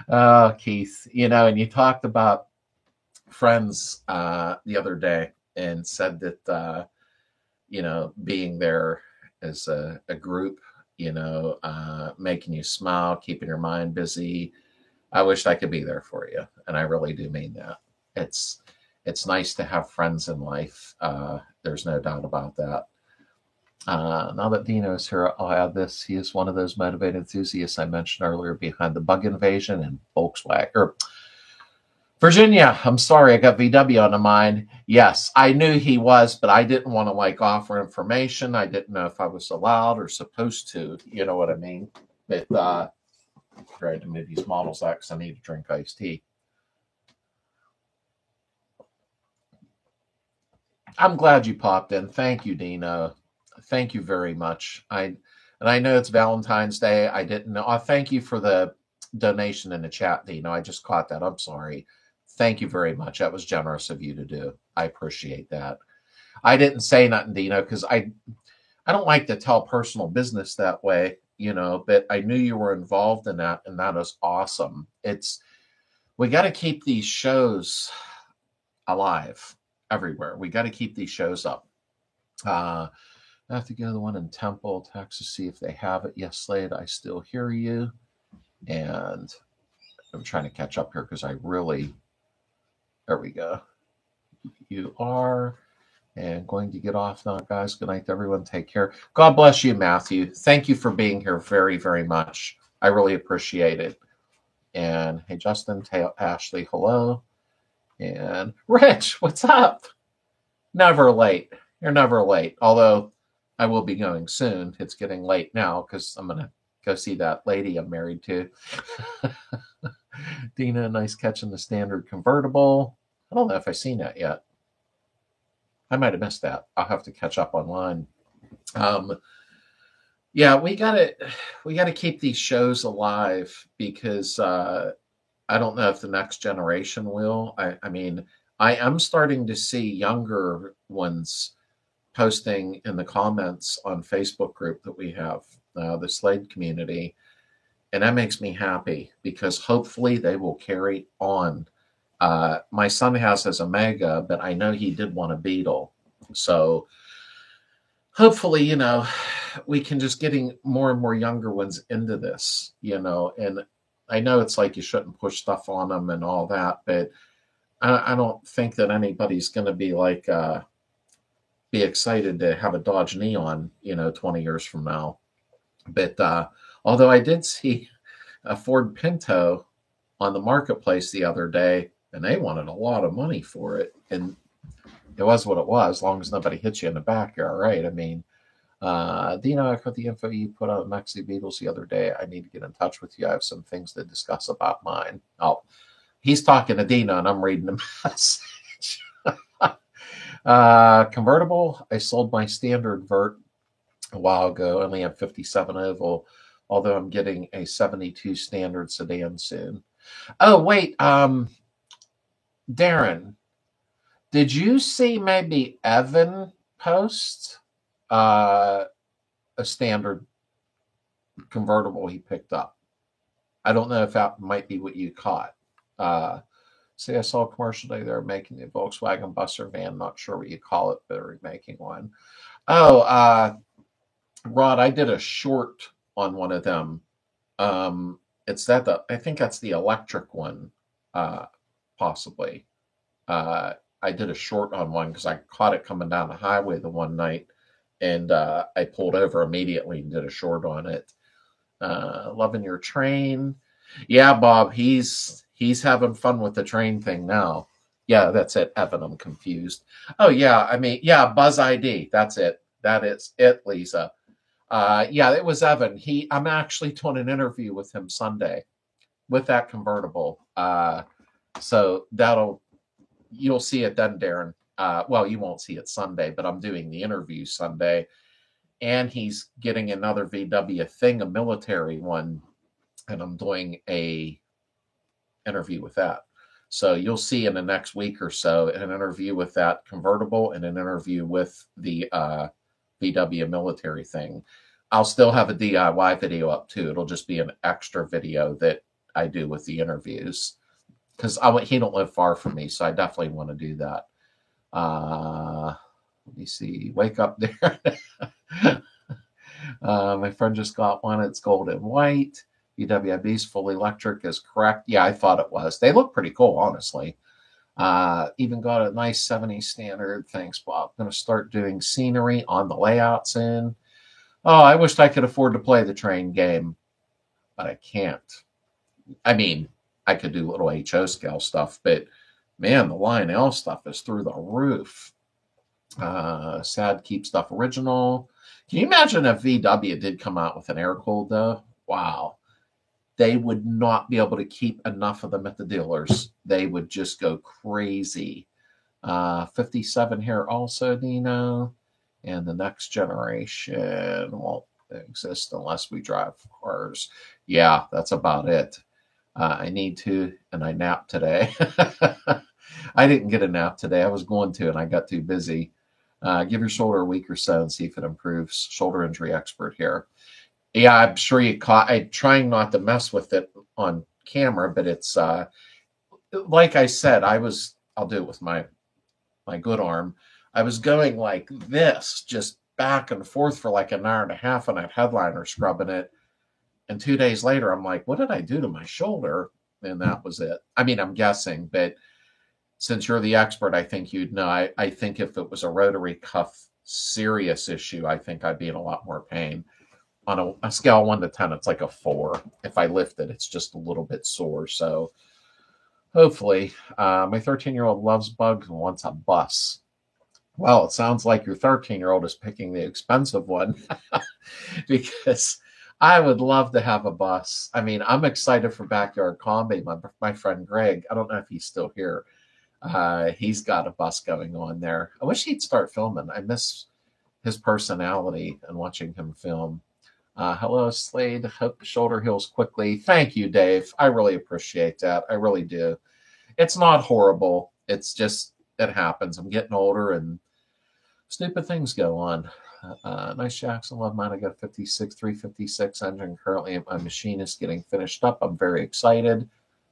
Oh, Keith, and you talked about friends the other day and said that, being there as a group, making you smile, keeping your mind busy. I wished I could be there for you. And I really do mean that. It's nice to have friends in life. There's no doubt about that. Now that Dino's here, I'll add this. He is one of those motivated enthusiasts I mentioned earlier behind the bug invasion and Volkswagen. Virginia, I'm sorry, I got VW on the mind. Yes, I knew he was, but I didn't want to offer information. I didn't know if I was allowed or supposed to. You know what I mean? But tried to move these models out because I need to drink iced tea. I'm glad you popped in. Thank you, Dino. Thank you very much. I know it's Valentine's Day. I didn't know. Thank you for the donation in the chat, Dino. I just caught that. I'm sorry. Thank you very much. That was generous of you to do. I appreciate that. I didn't say nothing, Dino, because I don't like to tell personal business that way, but I knew you were involved in that, and that is awesome. We got to keep these shows alive everywhere. We got to keep these shows up. I have to go to the one in Temple, Texas, see if they have it. Yes, Slade, I still hear you. And I'm trying to catch up here because there we go. You are. And going to get off now, guys. Good night to everyone. Take care. God bless you, Matthew. Thank you for being here very, very much. I really appreciate it. And hey, Justin, Ashley, hello. And Rich, what's up? Never late. You're never late. Although I will be going soon. It's getting late now because I'm going to go see that lady I'm married to. Dina, nice catch in the standard convertible. I don't know if I've seen that yet. I might have missed that. I'll have to catch up online. Yeah, we gotta keep these shows alive because I don't know if the next generation will. I mean, I am starting to see younger ones posting in the comments on Facebook group that we have, the Slade community. And that makes me happy because hopefully they will carry on. My son has his Omega, but I know he did want a Beetle. So hopefully, we can just getting more and more younger ones into this, and I know it's like you shouldn't push stuff on them and all that, but I don't think that anybody's going to be be excited to have a Dodge Neon, 20 years from now. But although I did see a Ford Pinto on the marketplace the other day, and they wanted a lot of money for it. And it was what it was, as long as nobody hits you in the back, you're all right. I mean, Dino, I got the info you put on the Maxi Beetles the other day. I need to get in touch with you. I have some things to discuss about mine. Oh, he's talking to Dino, and I'm reading the message. Convertible, I sold my standard vert a while ago. I only have 57 oval, although I'm getting a 72 standard sedan soon. Oh, wait, Darren, did you see maybe Evan post a standard convertible he picked up? I don't know if that might be what you caught. See, I saw a commercial today. They're making the Volkswagen bus or van. Not sure what you call it, but they're making one. Oh, Rod, I did a short on one of them. It's I think that's the electric one, possibly. I did a short on one because I caught it coming down the highway the one night, and I pulled over immediately and did a short on it. Loving your train. Yeah, Bob, he's having fun with the train thing now. Yeah, that's it, Evan. I'm confused. Oh, yeah. I mean, yeah, Buzz ID. That's it. That is it, Lisa. Yeah, it was Evan. I'm actually doing an interview with him Sunday with that convertible. So you'll see it then, Darren. Well, you won't see it Sunday, but I'm doing the interview Sunday. And he's getting another VW thing, a military one. And I'm doing a interview with that. So you'll see in the next week or so an interview with that convertible and an interview with the VW military thing. I'll still have a DIY video up too. It'll just be an extra video that I do with the interviews because he don't live far from me, so I definitely want to do that. Let me see. Wake up there. My friend just got one. It's gold and white. VWIB's fully electric is correct. Yeah, I thought it was. They look pretty cool, honestly. Even got a nice 70 standard. Thanks, Bob. I'm going to start doing scenery on the layout soon. Oh, I wished I could afford to play the train game, but I can't. I mean, I could do little HO scale stuff, but man, the Lionel stuff is through the roof. Sad keep stuff original. Can you imagine if VW did come out with an air-cooled, though? Wow. They would not be able to keep enough of them at the dealers. They would just go crazy. 57 here also, Dino. And the next generation won't exist unless we drive cars. Yeah, that's about it. I need to, and I napped today. I didn't get a nap today. I was going to, and I got too busy. Give your shoulder a week or so and see if it improves. Shoulder injury expert here. Yeah, I'm sure you caught. I'm trying not to mess with it on camera, but it's like I said. I'll do it with my good arm. I was going like this, just back and forth for like an hour and a half on that headliner, scrubbing it. And 2 days later, I'm like, what did I do to my shoulder? And that was it. I mean, I'm guessing, but since you're the expert, I think you'd know. I think if it was a rotary cuff serious issue, I think I'd be in a lot more pain. On a scale of 1 to 10, it's like a 4. If I lift it, it's just a little bit sore. So hopefully, my 13-year-old loves bugs and wants a bus. Well, it sounds like your 13-year-old is picking the expensive one because I would love to have a bus. I mean, I'm excited for Backyard Combi. My friend Greg, I don't know if he's still here. He's got a bus going on there. I wish he'd start filming. I miss his personality and watching him film. Hello, Slade. Hope the shoulder heals quickly. Thank you, Dave. I really appreciate that. I really do. It's not horrible. It's just, it happens. I'm getting older and stupid things go on. Nice Jackson. Love mine. I got a 356 engine. Currently, my machine is getting finished up. I'm very excited.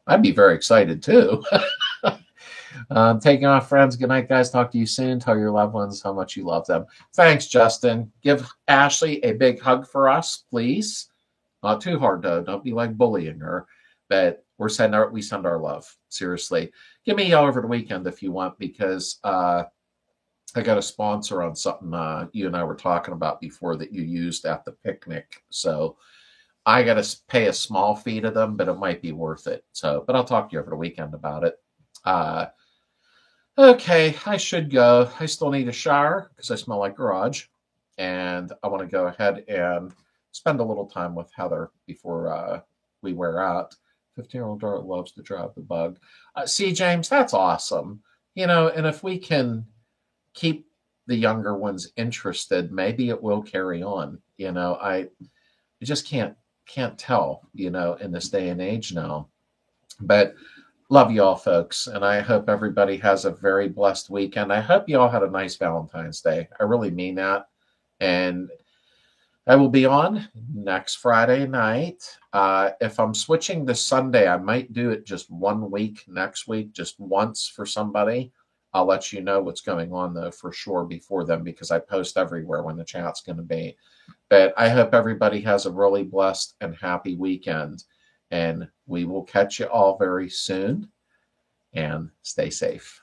I'd be very excited too. Taking off, friends. Good night, guys. Talk to you soon. Tell your loved ones how much you love them. Thanks, Justin. Give Ashley a big hug for us, please. Not too hard, though. Don't be like bullying her. But we send our love. Seriously. Give me a yell over the weekend if you want, because I got a sponsor on something you and I were talking about before that you used at the picnic. So I got to pay a small fee to them, but it might be worth it. So, but I'll talk to you over the weekend about it. Uh, okay, I should go. I still need a shower because I smell like garage, and I want to go ahead and spend a little time with Heather before we wear out. 15-year-old daughter loves to drive the bug. See, James, that's awesome. And if we can keep the younger ones interested, maybe it will carry on. I just can't tell, in this day and age now. But love you all, folks, and I hope everybody has a very blessed weekend. I hope you all had a nice Valentine's Day. I really mean that. And I will be on next Friday night. If I'm switching to Sunday, I might do it just 1 week next week, just once for somebody. I'll let you know what's going on, though, for sure before then, because I post everywhere when the chat's going to be. But I hope everybody has a really blessed and happy weekend. And we will catch you all very soon. And stay safe.